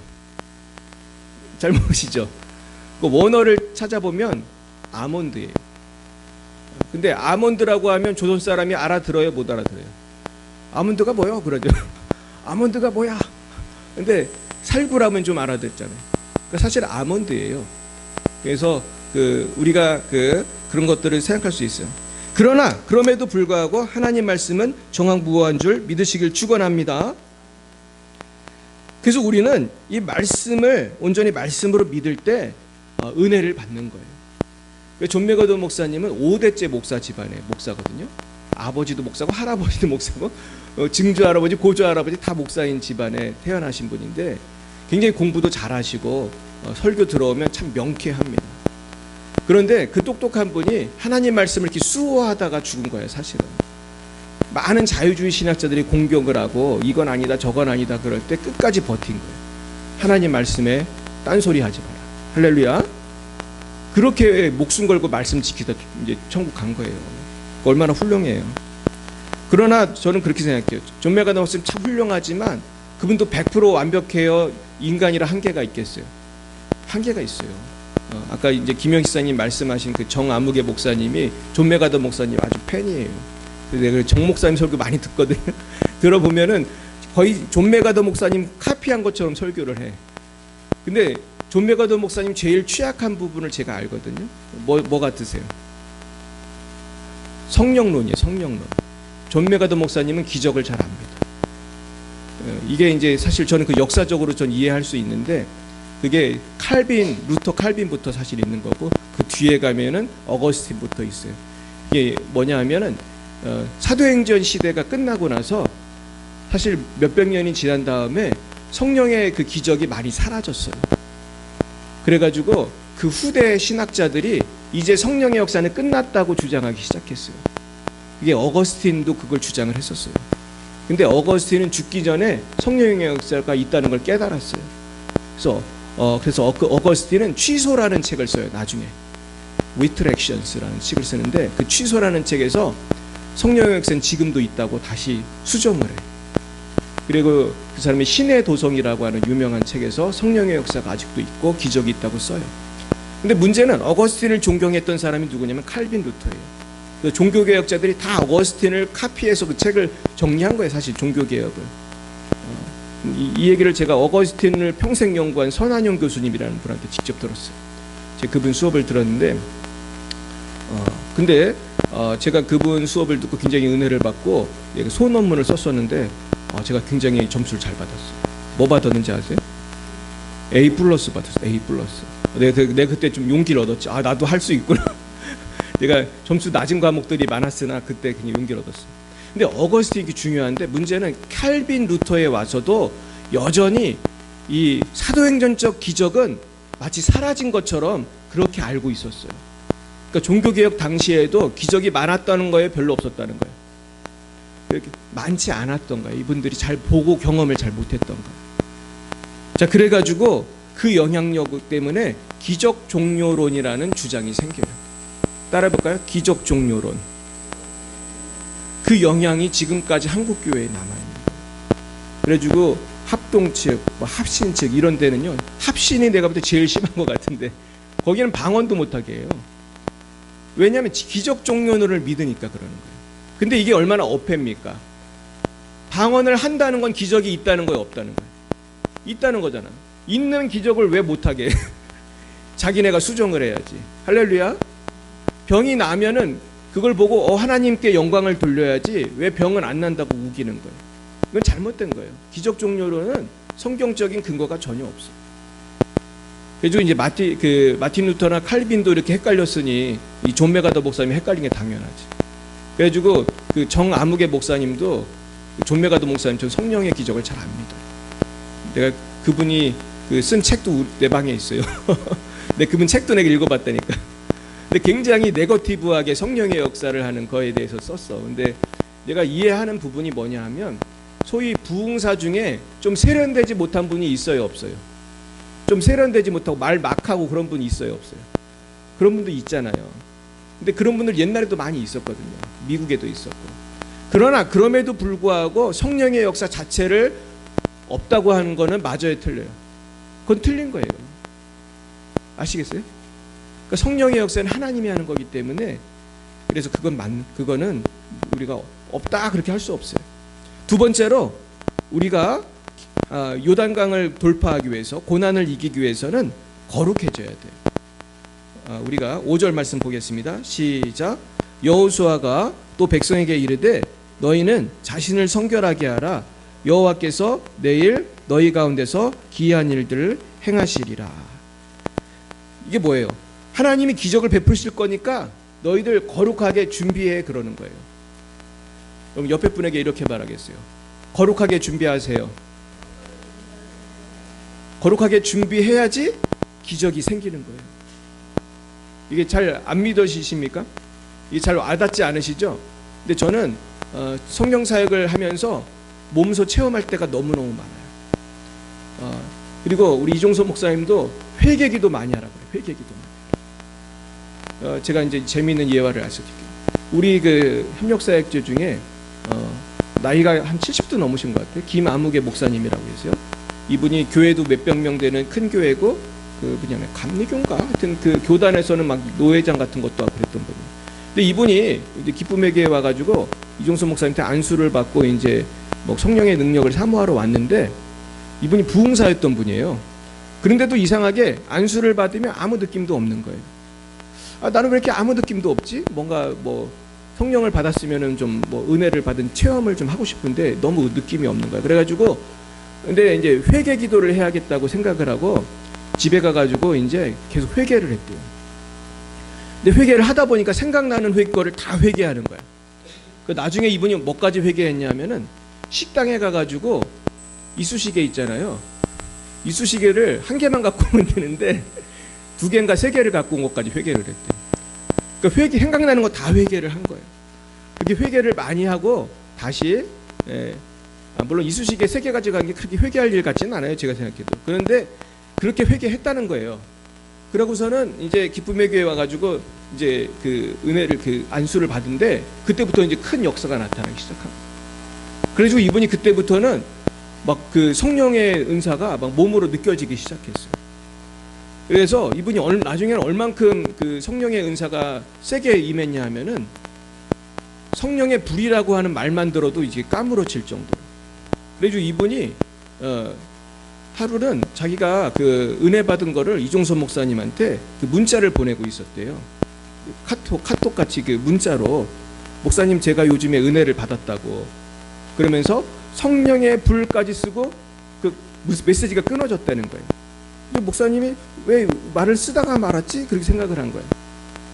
잘 모르시죠? 그 원어를 찾아보면 아몬드예요. 근데 아몬드라고 하면 조선 사람이 알아들어요? 못 알아들어요? 아몬드가 뭐야? 그러죠. 아몬드가 뭐야? 근데 살구라면 좀 알아듣잖아요. 그러니까 사실 아몬드예요. 그래서 우리가 그런 것들을 생각할 수 있어요. 그러나 그럼에도 불구하고 하나님 말씀은 정확무고한 줄 믿으시길 축원합니다. 그래서 우리는 이 말씀을 온전히 말씀으로 믿을 때 은혜를 받는 거예요. 존 맥어도 목사님은 5대째 목사 집안의 목사거든요. 아버지도 목사고 할아버지도 목사고 증조 할아버지, 고조 할아버지 다 목사인 집안에 태어나신 분인데, 굉장히 공부도 잘하시고 설교 들어오면 참 명쾌합니다. 그런데 그 똑똑한 분이 하나님 말씀을 이렇게 수호하다가 죽은 거예요. 사실은 많은 자유주의 신학자들이 공격을 하고 이건 아니다 저건 아니다 그럴 때 끝까지 버틴 거예요. 하나님 말씀에 딴소리 하지 마라. 할렐루야. 그렇게 목숨 걸고 말씀 지키다 이제 천국 간 거예요. 얼마나 훌륭해요. 그러나 저는 그렇게 생각해요. 존 맥아더 목사님 참 훌륭하지만 그분도 100% 완벽해요? 인간이라 한계가 있겠어요? 한계가 있어요. 아까 이제 김영 기사님 말씀하신 그 정아무개 목사님이 존 맥아더 목사님 아주 팬이에요. 내가 정 목사님 설교 많이 듣거든요. 들어보면은 거의 존 맥아더 목사님 카피한 것처럼 설교를 해. 근데 존 맥아더 목사님 제일 취약한 부분을 제가 알거든요. 뭐 같으세요? 성령론이에요. 성령론. 존 맥아더 목사님은 기적을 잘 안 믿어요. 이게 이제 사실 저는 그 역사적으로 전 이해할 수 있는데, 그게 루터 칼빈부터 사실 있는 거고, 그 뒤에 가면은 어거스틴부터 있어요. 이게 뭐냐 하면은 사도행전 시대가 끝나고 나서 사실 몇백 년이 지난 다음에 성령의 그 기적이 많이 사라졌어요. 그래가지고 그 후대 신학자들이 이제 성령의 역사는 끝났다고 주장하기 시작했어요. 이게 어거스틴도 그걸 주장을 했었어요. 근데 어거스틴은 죽기 전에 성령의 역사가 있다는 걸 깨달았어요. 그래서 어거스틴은 취소라는 책을 써요. 나중에 Retractions라는 책을 쓰는데, 그 취소라는 책에서 성령의 역사는 지금도 있다고 다시 수정을 해요. 그리고 그 사람이 신의 도성이라고 하는 유명한 책에서 성령의 역사가 아직도 있고 기적이 있다고 써요. 근데 문제는 어거스틴을 존경했던 사람이 누구냐면 칼빈 루터예요. 그 종교개혁자들이 다 어거스틴을 카피해서 그 책을 정리한 거예요. 사실 종교개혁을. 이 얘기를 제가 어거스틴을 평생 연구한 선한용 교수님이라는 분한테 직접 들었어요. 제가 그분 수업을 들었는데, 근데 제가 그분 수업을 듣고 굉장히 은혜를 받고 소논문을 썼었는데, 제가 굉장히 점수를 잘 받았어요. 뭐 받았는지 아세요? A+ 받았어요. A+. 내가 그때 좀 용기를 얻었지. 나도 할 수 있구나. 내가 점수 낮은 과목들이 많았으나 그때 그냥 용기를 얻었어요. 근데 어거스틴이 중요한데 문제는 칼빈 루터에 와서도 여전히 이 사도행전적 기적은 마치 사라진 것처럼 그렇게 알고 있었어요. 그러니까 종교개혁 당시에도 기적이 많았다는 거예요, 별로 없었다는 거예요? 이렇게 많지 않았던 거예요. 이분들이 잘 보고 경험을 잘 못했던 거예요. 자, 그래가지고 그 영향력 때문에 기적 종료론이라는 주장이 생겨요. 따라해볼까요? 기적 종료론. 그 영향이 지금까지 한국 교회에 남아있는 거예요. 그래가지고 합동측, 합신측 이런 데는요, 합신이 내가 볼 때 제일 심한 것 같은데 거기는 방언도 못하게 해요. 왜냐하면 기적 종료론을 믿으니까 그러는 거예요. 근데 이게 얼마나 어폐입니까? 방언을 한다는 건 기적이 있다는 거예요, 없다는 거예요? 있다는 거잖아. 있는 기적을 왜 못하게 해? 자기네가 수정을 해야지. 할렐루야. 병이 나면은 그걸 보고 하나님께 영광을 돌려야지 왜 병은 안 난다고 우기는 거예요. 이건 잘못된 거예요. 기적 종료론은 성경적인 근거가 전혀 없어요. 그래서 이제 마틴 루터나 칼빈도 이렇게 헷갈렸으니 이 존 메가더 목사님이 헷갈린 게 당연하지. 그래가지고 그 정아무개 목사님도 존 메가더 목사님처럼 성령의 기적을 잘 안 믿어요. 내가 그분이 쓴 책도 내 방에 있어요. 근데 그분 책도 내가 읽어봤다니까. 근데 굉장히 네거티브하게 성령의 역사를 하는 거에 대해서 썼어. 근데 내가 이해하는 부분이 뭐냐 하면 소위 부흥사 중에 좀 세련되지 못한 분이 있어요, 없어요? 좀 세련되지 못하고 말 막하고 그런 분이 있어요, 없어요? 그런 분도 있잖아요. 근데 그런 분들 옛날에도 많이 있었거든요. 미국에도 있었고. 그러나 그럼에도 불구하고 성령의 역사 자체를 없다고 하는 거는 맞아요, 틀려요? 그건 틀린 거예요. 아시겠어요? 그러니까 성령의 역사는 하나님이 하는 거기 때문에 그래서 그거는 우리가 없다 그렇게 할 수 없어요. 두 번째로 우리가 요단강을 돌파하기 위해서 고난을 이기기 위해서는 거룩해져야 돼요. 우리가 5절 말씀 보겠습니다. 시작. 여호수아가 또 백성에게 이르되 너희는 자신을 성결하게 하라. 여호와께서 내일 너희 가운데서 기이한 일들을 행하시리라. 이게 뭐예요? 하나님이 기적을 베푸실 거니까 너희들 거룩하게 준비해 그러는 거예요. 그럼 옆에 분에게 이렇게 말하겠어요. 거룩하게 준비하세요. 거룩하게 준비해야지 기적이 생기는 거예요. 이게 잘 안 믿어지십니까? 이게 잘 와닿지 않으시죠? 근데 저는 성령 사역을 하면서 몸소 체험할 때가 너무너무 많아요. 그리고 우리 이종서 목사님도 회개기도 많이 하라고 그래요. 회개기도 많이. 제가 이제 재미있는 예화를 알려드릴게요. 우리 그 협력사역자 중에 나이가 한 70도 넘으신 것 같아요. 김아무개 목사님이라고 계세요. 이분이 교회도 몇백 명 되는 큰 교회고 그 그냥 감리교인가 하여튼 그 교단에서는 막 노회장 같은 것도 하고 그랬던 분이에요. 근데 이분이 이제 기쁨의 교회에 와가지고 이종서 목사님한테 안수를 받고 이제 뭐 성령의 능력을 사모하러 왔는데 이분이 부흥사였던 분이에요. 그런데도 이상하게 안수를 받으면 아무 느낌도 없는 거예요. 나는 왜 이렇게 아무 느낌도 없지? 뭔가 뭐 성령을 받았으면은 좀 뭐 은혜를 받은 체험을 좀 하고 싶은데 너무 느낌이 없는 거야. 그래가지고 근데 이제 회개 기도를 해야겠다고 생각을 하고 집에 가가지고 이제 계속 회개를 했대요. 근데 회개를 하다 보니까 생각나는 거를 다 회개하는 거야. 그 나중에 이분이 뭐까지 회개했냐면은 식당에 가가지고 이쑤시개 있잖아요. 이쑤시개를 한 개만 갖고 오면 되는데 두 개인가 세 개를 갖고 온 것까지 회개를 했대. 그러니까 생각나는 거 다 회개를 한 거예요. 그렇게 회개를 많이 하고 다시 물론 이쑤시개 세 개 가지고 간 게 그렇게 회개할 일 같지는 않아요, 제가 생각해도. 그런데 그렇게 회개했다는 거예요. 그러고서는 이제 기쁨의 교회에 와가지고 이제 그 은혜를 그 안수를 받은데 그때부터 이제 큰 역사가 나타나기 시작합니다. 그래가지고 이분이 그때부터는 막 그 성령의 은사가 막 몸으로 느껴지기 시작했어요. 그래서 이분이 나중에는 얼만큼 그 성령의 은사가 세게 임했냐 하면은 성령의 불이라고 하는 말만 들어도 이제 까무러칠 정도로. 그래가지고 이분이 하루는 자기가 그 은혜 받은 거를 이종서 목사님한테 그 문자를 보내고 있었대요. 카톡 같이 그 문자로 목사님 제가 요즘에 은혜를 받았다고 그러면서 성령의 불까지 쓰고 그 메시지가 끊어졌다는 거예요. 근데 목사님이 왜 말을 쓰다가 말았지? 그렇게 생각을 한 거예요.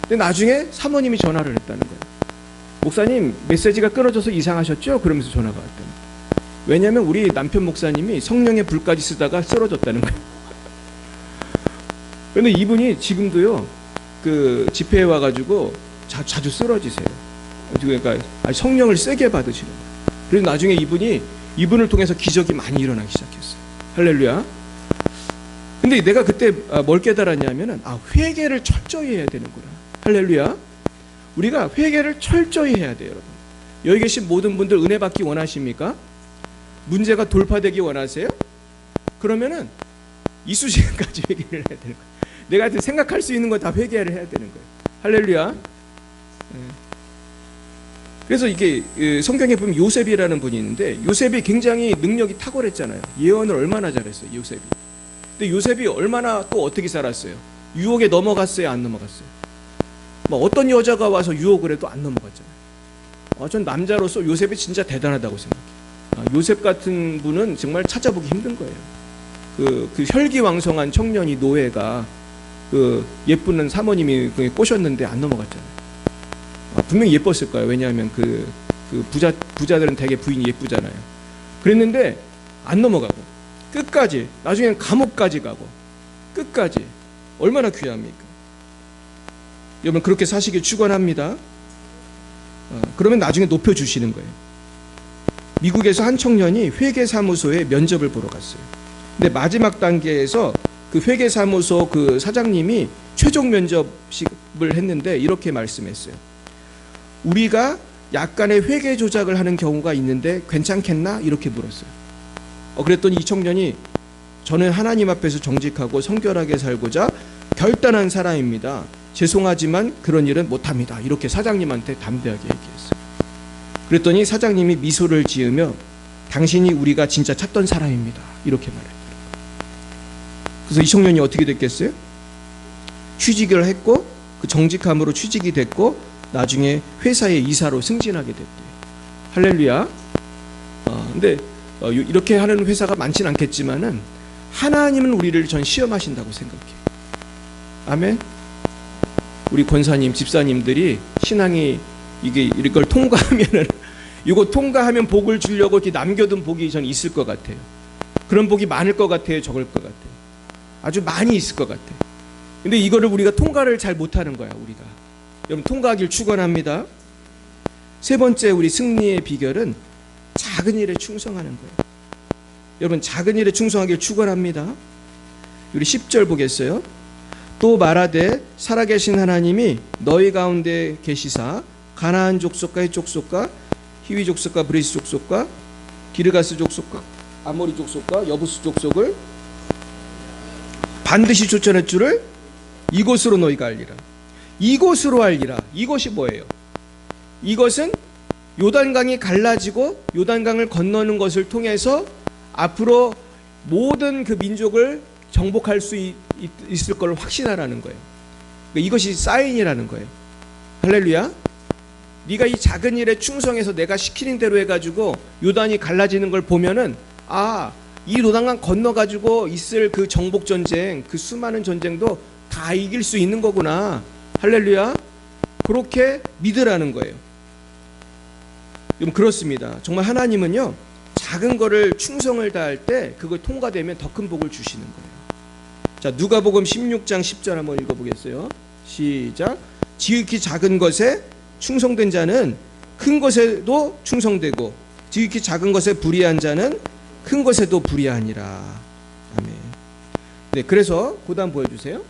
근데 나중에 사모님이 전화를 했다는 거예요. 목사님 메시지가 끊어져서 이상하셨죠? 그러면서 전화가 왔대요. 왜냐하면 우리 남편 목사님이 성령의 불까지 쓰다가 쓰러졌다는 거예요. 근데 이분이 지금도요, 그 집회에 와가지고 자주 쓰러지세요. 그러니까 성령을 세게 받으시는 거예요. 그래서 나중에 이분을 통해서 기적이 많이 일어나기 시작했어요. 할렐루야. 근데 내가 그때 뭘 깨달았냐면은, 회개를 철저히 해야 되는구나. 할렐루야. 우리가 회개를 철저히 해야 돼요, 여러분. 여기 계신 모든 분들 은혜 받기 원하십니까? 문제가 돌파되기 원하세요? 그러면은 이쑤시개까지 회개를 해야 되는 거예요. 내가 생각할 수 있는 거 다 회개를 해야 되는 거예요. 할렐루야. 그래서 이게 성경에 보면 요셉이라는 분이 있는데, 요셉이 굉장히 능력이 탁월했잖아요. 예언을 얼마나 잘했어요, 요셉이. 근데 요셉이 얼마나 또 어떻게 살았어요? 유혹에 넘어갔어요, 안 넘어갔어요? 뭐 어떤 여자가 와서 유혹을 해도 안 넘어갔잖아요. 전 남자로서 요셉이 진짜 대단하다고 생각해요. 요셉 같은 분은 정말 찾아보기 힘든 거예요. 그 혈기왕성한 청년이 노예가 그 예쁜 사모님이 꼬셨는데 안 넘어갔잖아요. 분명히 예뻤을 거예요. 왜냐하면 그 부자들은 되게 부인이 예쁘잖아요. 그랬는데 안 넘어가고 끝까지, 나중에는 감옥까지 가고 끝까지. 얼마나 귀합니까? 여러분 그렇게 사시길 축원합니다. 그러면 나중에 높여주시는 거예요. 미국에서 한 청년이 회계사무소에 면접을 보러 갔어요. 근데 마지막 단계에서 그 회계사무소 그 사장님이 최종 면접을 했는데 이렇게 말씀했어요. 우리가 약간의 회계 조작을 하는 경우가 있는데 괜찮겠나? 이렇게 물었어요. 그랬더니 이 청년이, 저는 하나님 앞에서 정직하고 성결하게 살고자 결단한 사람입니다. 죄송하지만 그런 일은 못합니다. 이렇게 사장님한테 담대하게 얘기했어요. 그랬더니 사장님이 미소를 지으며, 당신이 우리가 진짜 찾던 사람입니다. 이렇게 말했어요. 그래서 이 청년이 어떻게 됐겠어요? 취직을 했고, 그 정직함으로 취직이 됐고, 나중에 회사의 이사로 승진하게 됐대요. 할렐루야. 근데 이렇게 하는 회사가 많진 않겠지만은 하나님은 우리를 전 시험하신다고 생각해요. 아멘. 우리 권사님, 집사님들이 신앙이 이걸 통과하면은, 이거 통과하면 복을 주려고 이렇게 남겨둔 복이 전 있을 것 같아요. 그런 복이 많을 것 같아요, 적을 것 같아요. 아주 많이 있을 것 같아요. 근데 이거를 우리가 통과를 잘 못하는 거야, 우리가. 여러분 통과하길 축원합니다. 세 번째 우리 승리의 비결은 작은 일에 충성하는 거예요. 여러분 작은 일에 충성하길 축원합니다. 우리 10절 보겠어요. 또 말하되 살아계신 하나님이 너희 가운데 계시사 가나안 족속과 헷 족속과 히위 족속과 브리스 족속과 기르가스 족속과 아모리 족속과 여부스 족속을 반드시 쫓아낼 줄을 이곳으로 너희가 알리라. 이곳으로 알리라. 이것이 뭐예요? 이것은 요단강이 갈라지고 요단강을 건너는 것을 통해서 앞으로 모든 그 민족을 정복할 수 있을 걸 확신하라는 거예요. 이것이 사인이라는 거예요. 할렐루야. 네가 이 작은 일에 충성해서 내가 시키는 대로 해가지고 요단이 갈라지는 걸 보면은, 이 요단강 건너가지고 있을 그 정복 전쟁, 그 수많은 전쟁도 다 이길 수 있는 거구나. 할렐루야. 그렇게 믿으라는 거예요. 그렇습니다. 정말 하나님은요, 작은 거를 충성을 다할 때 그걸 통과되면 더 큰 복을 주시는 거예요. 자, 누가복음 16장 10절 한번 읽어보겠어요. 시작. 지극히 작은 것에 충성된 자는 큰 것에도 충성되고 지극히 작은 것에 불의한 자는 큰 것에도 불의하니라. 아멘. 네, 그래서 고단 보여주세요.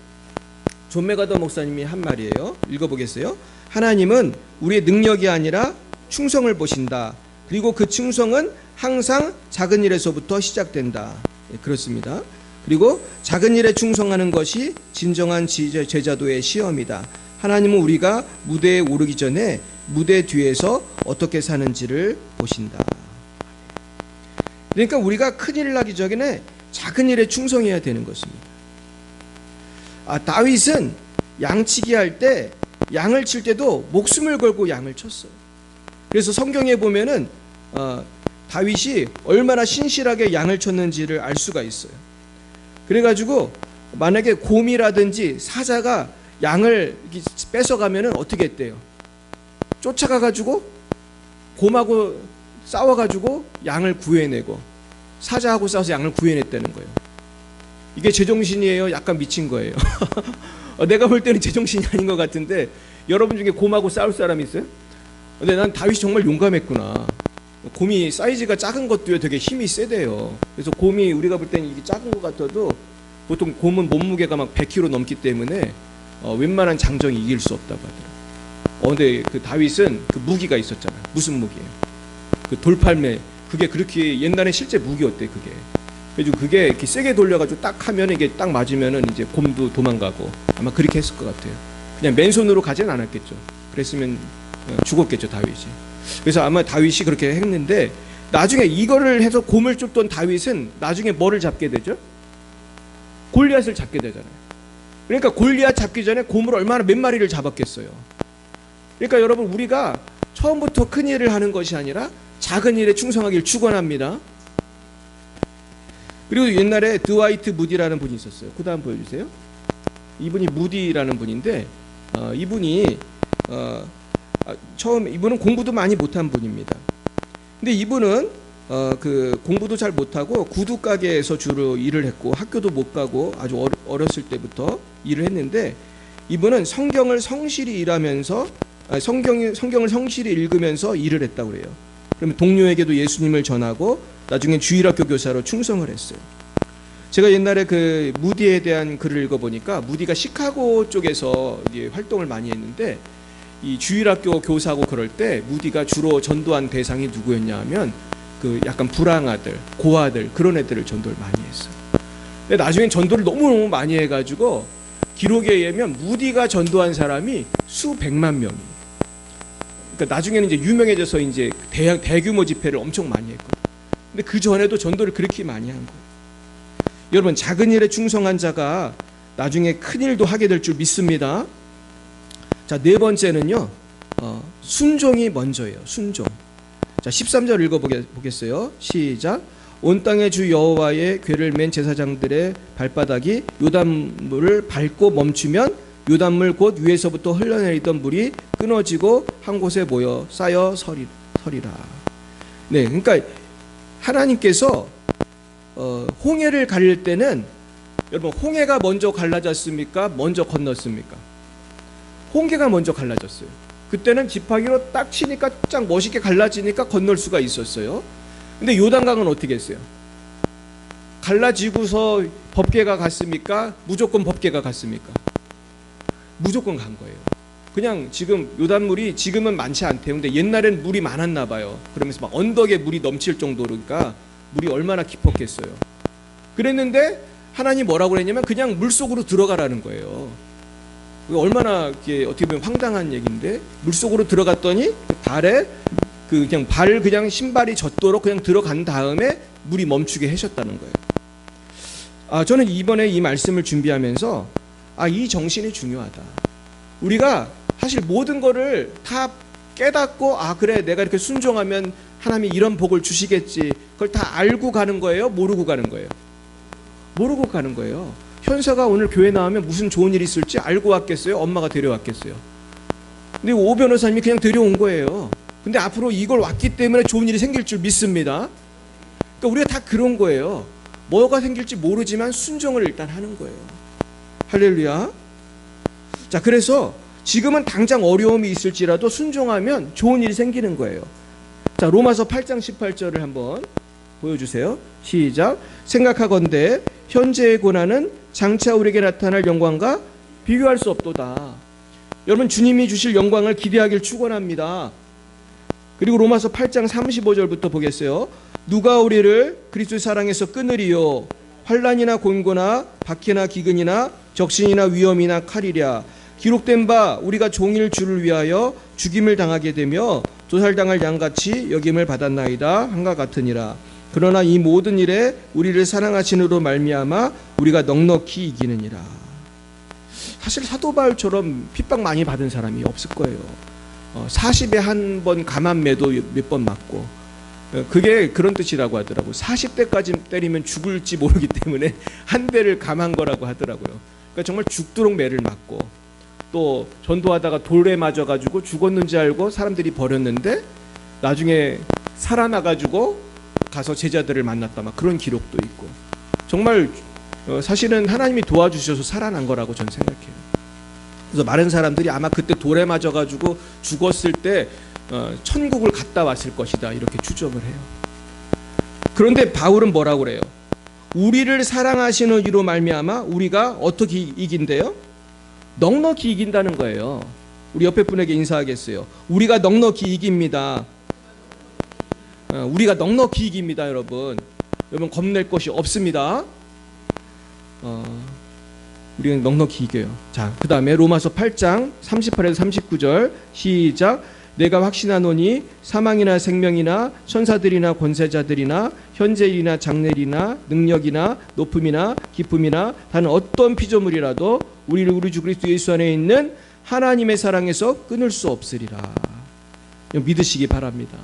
존 메가더 목사님이 한 말이에요. 읽어보겠어요. 하나님은 우리의 능력이 아니라 충성을 보신다. 그리고 그 충성은 항상 작은 일에서부터 시작된다. 네, 그렇습니다. 그리고 작은 일에 충성하는 것이 진정한 제자도의 시험이다. 하나님은 우리가 무대에 오르기 전에 무대 뒤에서 어떻게 사는지를 보신다. 그러니까 우리가 큰일 나기 전에 작은 일에 충성해야 되는 것입니다. 다윗은 양치기 할 때, 양을 칠 때도 목숨을 걸고 양을 쳤어요. 그래서 성경에 보면은 다윗이 얼마나 신실하게 양을 쳤는지를 알 수가 있어요. 그래가지고 만약에 곰이라든지 사자가 양을 뺏어가면은 어떻게 했대요? 쫓아가가지고 곰하고 싸워가지고 양을 구해내고 사자하고 싸워서 양을 구해냈다는 거예요. 이게 제정신이에요? 약간 미친 거예요. 내가 볼 때는 제정신이 아닌 것 같은데 여러분 중에 곰하고 싸울 사람 있어요? 근데 난 다윗이 정말 용감했구나. 곰이 사이즈가 작은 것도요 되게 힘이 세대요. 그래서 곰이 우리가 볼 때는 이게 작은 것 같아도 보통 곰은 몸무게가 막 100kg 넘기 때문에 웬만한 장정이 이길 수 없다고 하더라고요. 근데 그 다윗은 그 무기가 있었잖아. 무슨 무기예요? 그 돌팔매. 그게 그렇게 옛날에 실제 무기였대 그게. 그래서 그게 이렇게 세게 돌려가지고 딱 하면 이게 딱 맞으면은 이제 곰도 도망가고 아마 그렇게 했을 것 같아요. 그냥 맨손으로 가진 않았겠죠. 그랬으면 죽었겠죠 다윗이. 그래서 아마 다윗이 그렇게 했는데 나중에 이거를 해서 곰을 쫓던 다윗은 나중에 뭐를 잡게 되죠? 골리앗을 잡게 되잖아요. 그러니까 골리앗 잡기 전에 곰을 얼마나 몇 마리를 잡았겠어요. 그러니까 여러분 우리가 처음부터 큰 일을 하는 것이 아니라 작은 일에 충성하기를 축원합니다. 그리고 옛날에 드와이트 무디라는 분이 있었어요. 그 다음 보여주세요. 이분이 무디라는 분인데 이분이 이분은 공부도 많이 못한 분입니다. 근데 이분은 그 공부도 잘 못하고 구두 가게에서 주로 일을 했고 학교도 못 가고 아주 어렸을 때부터 일을 했는데 이분은 성경을 성실히 일하면서 성경을 성실히 읽으면서 일을 했다고 그래요. 그러면 동료에게도 예수님을 전하고 나중에 주일학교 교사로 충성을 했어요. 제가 옛날에 그 무디에 대한 글을 읽어보니까 무디가 시카고 쪽에서 이제 활동을 많이 했는데 이 주일학교 교사하고 그럴 때 무디가 주로 전도한 대상이 누구였냐 하면 그 약간 불황아들, 고아들 그런 애들을 전도를 많이 했어요. 근데 나중에 전도를 너무너무 많이 해가지고 기록에 의하면 무디가 전도한 사람이 수백만 명이. 그러니까 나중에는 이제 유명해져서 이제 대규모 집회를 엄청 많이 했거든요. 근데 그 전에도 전도를 그렇게 많이 한 거예요. 여러분 작은 일에 충성한 자가 나중에 큰 일도 하게 될 줄 믿습니다. 자, 네 번째는요. 순종이 먼저예요. 순종. 자, 13절 읽어보겠어요. 시작. 온 땅의 주 여호와의 궤를 맨 제사장들의 발바닥이 요단물을 밟고 멈추면 요단물 곧 위에서부터 흘러내리던 물이 끊어지고 한 곳에 모여 쌓여 서리라. 네, 그러니까 하나님께서 홍해를 가릴 때는 여러분 홍해가 먼저 갈라졌습니까? 먼저 건넜습니까? 홍해가 먼저 갈라졌어요. 그때는 지팡이로 딱 치니까 쫙 멋있게 갈라지니까 건널 수가 있었어요. 근데 요단강은 어떻게 했어요? 갈라지고서 법궤가 갔습니까? 무조건 법궤가 갔습니까? 무조건 간 거예요. 그냥 지금 요단물이 지금은 많지 않대요. 근데 옛날엔 물이 많았나 봐요. 그러면서 막 언덕에 물이 넘칠 정도로니까 물이 얼마나 깊었겠어요. 그랬는데 하나님 뭐라고 그랬냐면 그냥 물속으로 들어가라는 거예요. 얼마나 이게 어떻게 보면 황당한 얘기인데 물속으로 들어갔더니 발에 그냥 발 그냥 신발이 젖도록 그냥 들어간 다음에 물이 멈추게 하셨다는 거예요. 저는 이번에 이 말씀을 준비하면서 이 정신이 중요하다. 우리가 사실 모든 거를 다 깨닫고 그래 내가 이렇게 순종하면 하나님이 이런 복을 주시겠지. 그걸 다 알고 가는 거예요? 모르고 가는 거예요? 모르고 가는 거예요. 현서가 오늘 교회 나오면 무슨 좋은 일이 있을지 알고 왔겠어요? 엄마가 데려왔겠어요? 근데 오 변호사님이 그냥 데려온 거예요. 근데 앞으로 이걸 왔기 때문에 좋은 일이 생길 줄 믿습니다. 그러니까 우리가 다 그런 거예요. 뭐가 생길지 모르지만 순종을 일단 하는 거예요. 할렐루야. 자, 그래서 지금은 당장 어려움이 있을지라도 순종하면 좋은 일이 생기는 거예요. 자, 로마서 8장 18절을 한번 보여주세요. 시작. 생각하건대 현재의 고난은 장차 우리에게 나타날 영광과 비교할 수 없도다. 여러분 주님이 주실 영광을 기대하길 축원합니다. 그리고 로마서 8장 35절부터 보겠어요. 누가 우리를 그리스도의 사랑에서 끊으리요? 환난이나 곤고나 박해나 기근이나 적신이나 위험이나 칼이랴. 기록된 바 우리가 종일 주를 위하여 죽임을 당하게 되며 도살당할 양같이 여김을 받았나이다 한과 같으니라. 그러나 이 모든 일에 우리를 사랑하시느로 말미암아 우리가 넉넉히 이기느니라. 사실 사도 바울처럼 핍박 많이 받은 사람이 없을 거예요. 40에 한 번 감한매도 몇 번 맞고, 그게 그런 뜻이라고 하더라고요. 40대까지 때리면 죽을지 모르기 때문에 한 대를 감한 거라고 하더라고요. 그러니까 정말 죽도록 매를 맞고, 또 전도하다가 돌에 맞아가지고 죽었는지 알고 사람들이 버렸는데 나중에 살아나가지고 가서 제자들을 만났다, 막 그런 기록도 있고, 정말 사실은 하나님이 도와주셔서 살아난 거라고 저는 생각해요. 그래서 많은 사람들이 아마 그때 돌에 맞아가지고 죽었을 때 천국을 갔다 왔을 것이다, 이렇게 추정을 해요. 그런데 바울은 뭐라고 그래요? 우리를 사랑하시는 이로 말미암아 우리가 어떻게 이긴대요? 넉넉히 이긴다는 거예요. 우리 옆에 분에게 인사하겠어요. 우리가 넉넉히 이깁니다. 우리가 넉넉히 이깁니다, 여러분. 여러분 겁낼 것이 없습니다. 우리는 넉넉히 이겨요. 자, 그 다음에 로마서 8장 38에서 39절 시작. 내가 확신하노니 사망이나 생명이나 천사들이나 권세자들이나 현재일이나 장래일이나 능력이나 높음이나 깊음이나 다른 어떤 피조물이라도 우리를 우리 주 그리스도 예수 안에 있는 하나님의 사랑에서 끊을 수 없으리라. 믿으시기 바랍니다.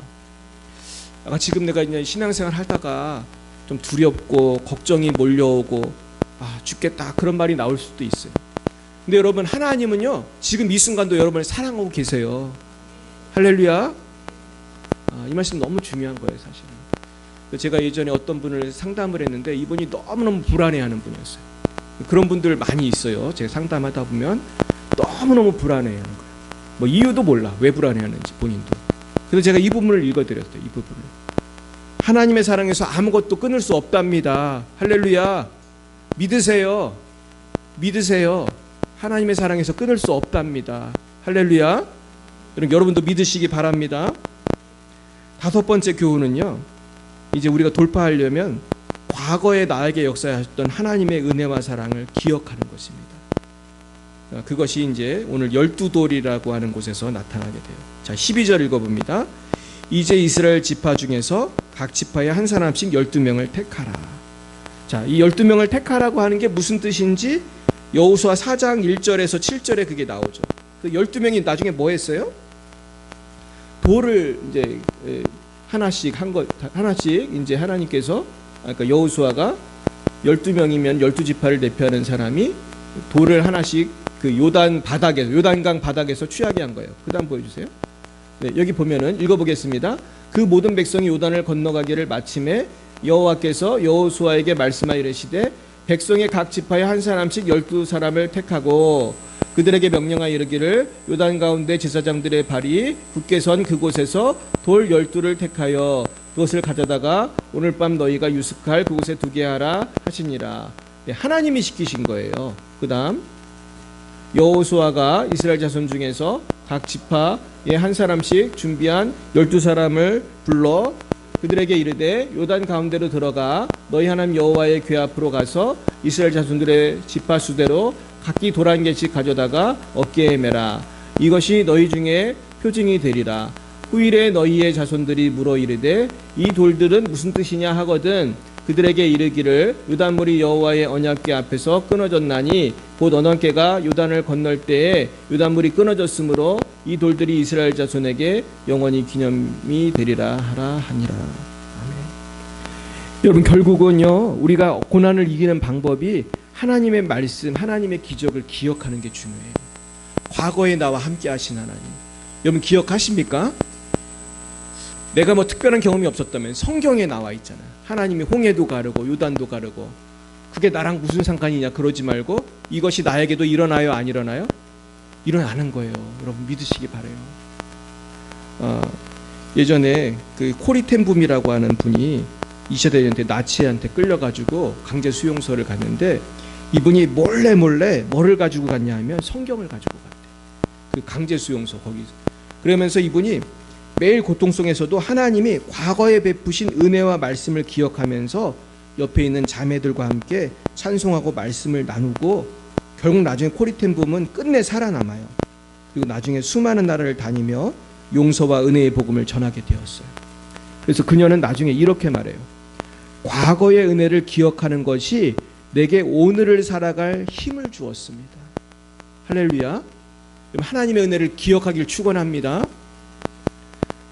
지금 내가 이제 신앙생활 하다가 좀 두렵고 걱정이 몰려오고 죽겠다, 그런 말이 나올 수도 있어요. 근데 여러분, 하나님은요 지금 이 순간도 여러분을 사랑하고 계세요. 할렐루야. 이 말씀 너무 중요한 거예요, 사실은. 제가 예전에 어떤 분을 상담을 했는데 이분이 너무너무 불안해하는 분이었어요. 그런 분들 많이 있어요. 제가 상담하다 보면 너무너무 불안해하는 거예요. 뭐 이유도 몰라, 왜 불안해하는지 본인도. 그래서 제가 이 부분을 읽어드렸어요. 이 부분을. 하나님의 사랑에서 아무것도 끊을 수 없답니다. 할렐루야. 믿으세요. 믿으세요. 하나님의 사랑에서 끊을 수 없답니다. 할렐루야. 여러분도 믿으시기 바랍니다. 다섯 번째 교훈은요, 이제 우리가 돌파하려면 과거에 나에게 역사하셨던 하나님의 은혜와 사랑을 기억하는 것입니다. 그것이 이제 오늘 12돌이라고 하는 곳에서 나타나게 돼요. 자, 12절 읽어봅니다. 이제 이스라엘 지파 중에서 각 지파에 한 사람씩 12명을 택하라. 자, 이 12명을 택하라고 하는 게 무슨 뜻인지 여호수아 4장 1절에서 7절에 그게 나오죠. 그 12명이 나중에 뭐 했어요? 돌을 이제 하나씩 이제 하나님께서, 그러니까 여호수아가 12명이면 12지파를 대표하는 사람이 돌을 하나씩 그 요단강 바닥에서 취하게 한 거예요. 그다음 보여주세요. 네, 여기 보면은 읽어보겠습니다. 그 모든 백성이 요단을 건너가기를 마침에 여호와께서 여호수아에게 말씀하여 이르시되 백성의 각 지파에 한 사람씩 12사람을 택하고 그들에게 명령하여 이르기를 요단 가운데 제사장들의 발이 굳게 선 그곳에서 돌 12를 택하여 그것을 가져다가 오늘 밤 너희가 유숙할 그곳에 두게 하라 하시니라. 네, 하나님이 시키신 거예요. 그 다음 여호수아가 이스라엘 자손 중에서 각 지파에 한 사람씩 준비한 12사람을 불러 그들에게 이르되 요단 가운데로 들어가 너희 하나님 여호와의 궤 앞으로 가서 이스라엘 자손들의 지파 수대로 각기 돌 한 개씩 가져다가 어깨에 매라. 이것이 너희 중에 표징이 되리라. 후일에 너희의 자손들이 물어 이르되 이 돌들은 무슨 뜻이냐 하거든 그들에게 이르기를 요단물이 여호와의 언약궤 앞에서 끊어졌나니 곧 언약궤가 요단을 건널 때에 요단물이 끊어졌으므로 이 돌들이 이스라엘 자손에게 영원히 기념이 되리라 하라 하니라. 아멘. 여러분, 결국은요 우리가 고난을 이기는 방법이 하나님의 말씀, 하나님의 기적을 기억하는 게 중요해요. 과거에 나와 함께 하신 하나님, 여러분 기억하십니까? 내가 뭐 특별한 경험이 없었다면 성경에 나와 있잖아요. 하나님이 홍해도 가르고 요단도 가르고. 그게 나랑 무슨 상관이냐 그러지 말고 이것이 나에게도 일어나요, 안 일어나요? 일어나는 거예요. 여러분 믿으시기 바라요. 예전에 그 코리텐붐이라고 하는 분이 2차 대전 때 나치한테 끌려가지고 강제 수용소를 갔는데 이분이 몰래 뭐를 가지고 갔냐 하면 성경을 가지고 갔대. 그 강제 수용소 거기. 그러면서 이분이 매일 고통 속에서도 하나님이 과거에 베푸신 은혜와 말씀을 기억하면서 옆에 있는 자매들과 함께 찬송하고 말씀을 나누고 결국 나중에 코리텐붐은 끝내 살아남아요. 그리고 나중에 수많은 나라를 다니며 용서와 은혜의 복음을 전하게 되었어요. 그래서 그녀는 나중에 이렇게 말해요. 과거의 은혜를 기억하는 것이 내게 오늘을 살아갈 힘을 주었습니다. 할렐루야. 하나님의 은혜를 기억하길 축원합니다.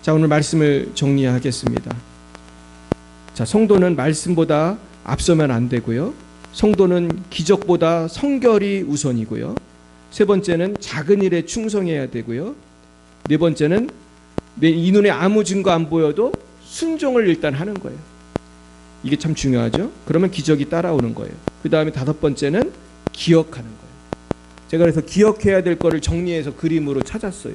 자, 오늘 말씀을 정리하겠습니다. 자, 성도는 말씀보다 앞서면 안 되고요. 성도는 기적보다 성결이 우선이고요. 세 번째는 작은 일에 충성해야 되고요. 네 번째는 이 눈에 아무 증거 안 보여도 순종을 일단 하는 거예요. 이게 참 중요하죠. 그러면 기적이 따라오는 거예요. 그 다음에 다섯 번째는 기억하는 거예요. 제가 그래서 기억해야 될 거를 정리해서 그림으로 찾았어요.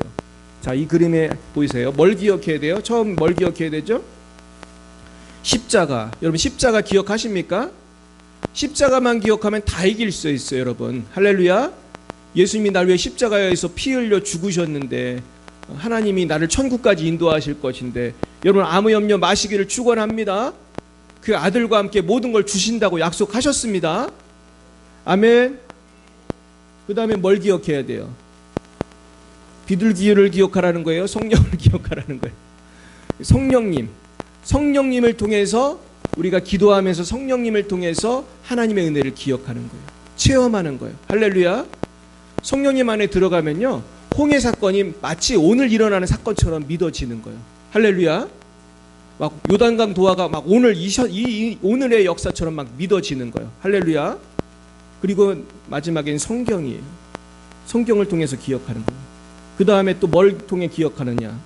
자, 이 그림에 보이세요? 뭘 기억해야 돼요? 처음 뭘 기억해야 되죠? 십자가. 여러분 십자가 기억하십니까? 십자가만 기억하면 다 이길 수 있어요, 여러분. 할렐루야. 예수님이 날 위해 십자가에서 피 흘려 죽으셨는데 하나님이 나를 천국까지 인도하실 것인데, 여러분 아무 염려 마시기를 축원합니다. 그 아들과 함께 모든 걸 주신다고 약속하셨습니다. 아멘. 그 다음에 뭘 기억해야 돼요? 비둘기를 기억하라는 거예요? 성령을 기억하라는 거예요? 성령님을 통해서 우리가 기도하면서 성령님을 통해서 하나님의 은혜를 기억하는 거예요. 체험하는 거예요. 할렐루야. 성령님 안에 들어가면요, 홍해 사건이 마치 오늘 일어나는 사건처럼 믿어지는 거예요. 할렐루야. 막 요단강 도하가 막 오늘의 역사처럼 막 믿어지는 거예요. 할렐루야. 그리고 마지막엔 성경이에요. 성경을 통해서 기억하는 거예요. 그 다음에 또 뭘 통해 기억하느냐?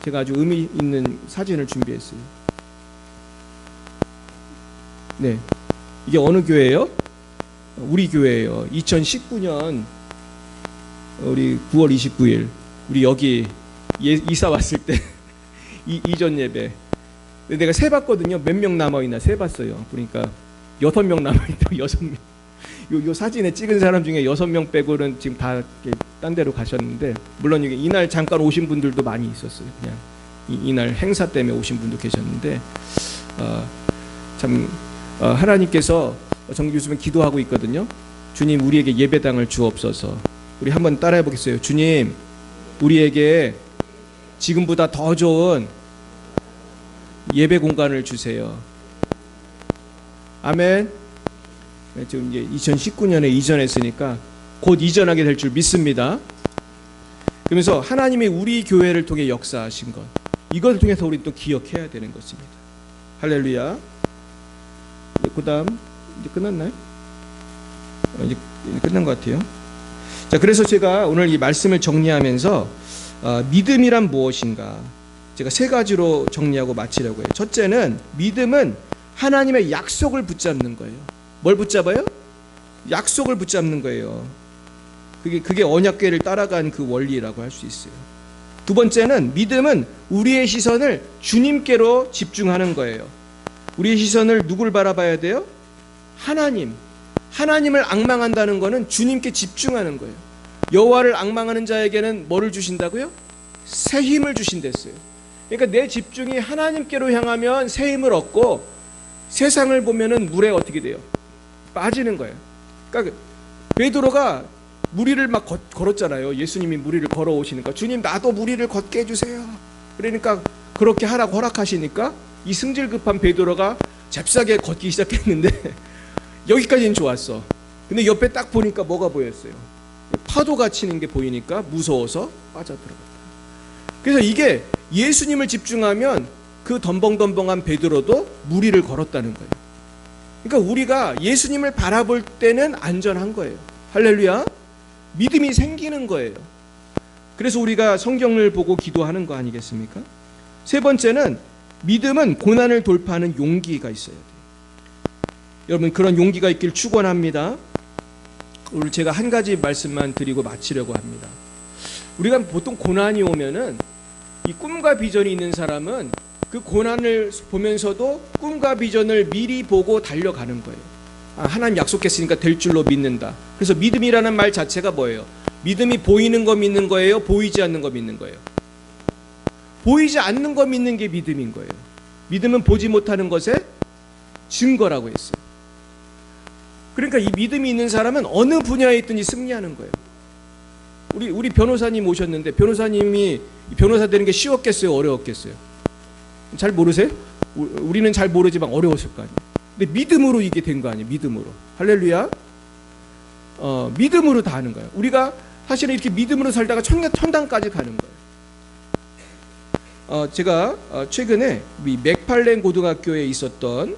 제가 아주 의미 있는 사진을 준비했어요. 네, 이게 어느 교회예요? 우리 교회예요. 2019년 우리 9월 29일 우리 여기 이사 왔을 때 이전 예배. 내가 세봤거든요. 몇 명 남아있나 세봤어요. 그러니까 6명 남아있다고. 6명. 요 사진에 찍은 사람 중에 6명 빼고는 지금 다 딴 데로 가셨는데, 물론 이날 잠깐 오신 분들도 많이 있었어요. 그냥 이날 행사 때문에 오신 분도 계셨는데, 참 하나님께서 정규 교수님 기도하고 있거든요. 주님, 우리에게 예배당을 주옵소서. 우리 한번 따라해 보겠어요. 주님, 우리에게 지금보다 더 좋은 예배 공간을 주세요. 아멘. 지금 이제 2019년에 이전했으니까 곧 이전하게 될 줄 믿습니다. 그러면서 하나님이 우리 교회를 통해 역사하신 것, 이걸 통해서 우리는 또 기억해야 되는 것입니다. 할렐루야. 그 다음 이제 끝났나요? 이제 끝난 것 같아요. 자, 그래서 제가 오늘 이 말씀을 정리하면서 믿음이란 무엇인가, 제가 세 가지로 정리하고 마치려고 해요. 첫째는, 믿음은 하나님의 약속을 붙잡는 거예요. 뭘 붙잡아요? 약속을 붙잡는 거예요. 그게 언약궤를 따라간 그 원리라고 할 수 있어요. 두 번째는, 믿음은 우리의 시선을 주님께로 집중하는 거예요. 우리의 시선을 누굴 바라봐야 돼요? 하나님을 앙망한다는 것은 주님께 집중하는 거예요. 여호와를 앙망하는 자에게는 뭐를 주신다고요? 새 힘을 주신댔어요. 그러니까 내 집중이 하나님께로 향하면 새 힘을 얻고, 세상을 보면은 물에 어떻게 돼요? 빠지는 거예요. 그러니까 베드로가 무리를 막 걸었잖아요. 예수님이 무리를 걸어오시니까, 주님 나도 무리를 걷게 해주세요. 그러니까 그렇게 하라고 허락하시니까 이 승질 급한 베드로가 잽싸게 걷기 시작했는데 여기까지는 좋았어. 근데 옆에 딱 보니까 뭐가 보였어요? 파도가 치는 게 보이니까 무서워서 빠져들어갔다. 그래서 이게 예수님을 집중하면 그 덤벙덤벙한 베드로도 무리를 걸었다는 거예요. 그러니까 우리가 예수님을 바라볼 때는 안전한 거예요. 할렐루야. 믿음이 생기는 거예요. 그래서 우리가 성경을 보고 기도하는 거 아니겠습니까? 세 번째는, 믿음은 고난을 돌파하는 용기가 있어야 돼요. 여러분, 그런 용기가 있길 축원합니다. 오늘 제가 한 가지 말씀만 드리고 마치려고 합니다. 우리가 보통 고난이 오면은, 이 꿈과 비전이 있는 사람은 그 고난을 보면서도 꿈과 비전을 미리 보고 달려가는 거예요. 하나님 약속했으니까 될 줄로 믿는다. 그래서 믿음이라는 말 자체가 뭐예요? 믿음이 보이는 거 믿는 거예요? 보이지 않는 거 믿는 거예요? 보이지 않는 거 믿는 게 믿음인 거예요. 믿음은 보지 못하는 것의 증거라고 했어요. 그러니까 이 믿음이 있는 사람은 어느 분야에 있든지 승리하는 거예요. 우리 변호사님 오셨는데, 변호사님이 변호사 되는 게 쉬웠겠어요? 어려웠겠어요? 잘 모르세요? 우리는 잘 모르지만 어려웠을 거 아니에요. 근데 믿음으로 이게 된 거 아니에요? 믿음으로. 할렐루야. 믿음으로 다 하는 거예요. 우리가 사실은 이렇게 믿음으로 살다가 천당까지 가는 거예요. 제가 최근에 맥팔렌 고등학교에 있었던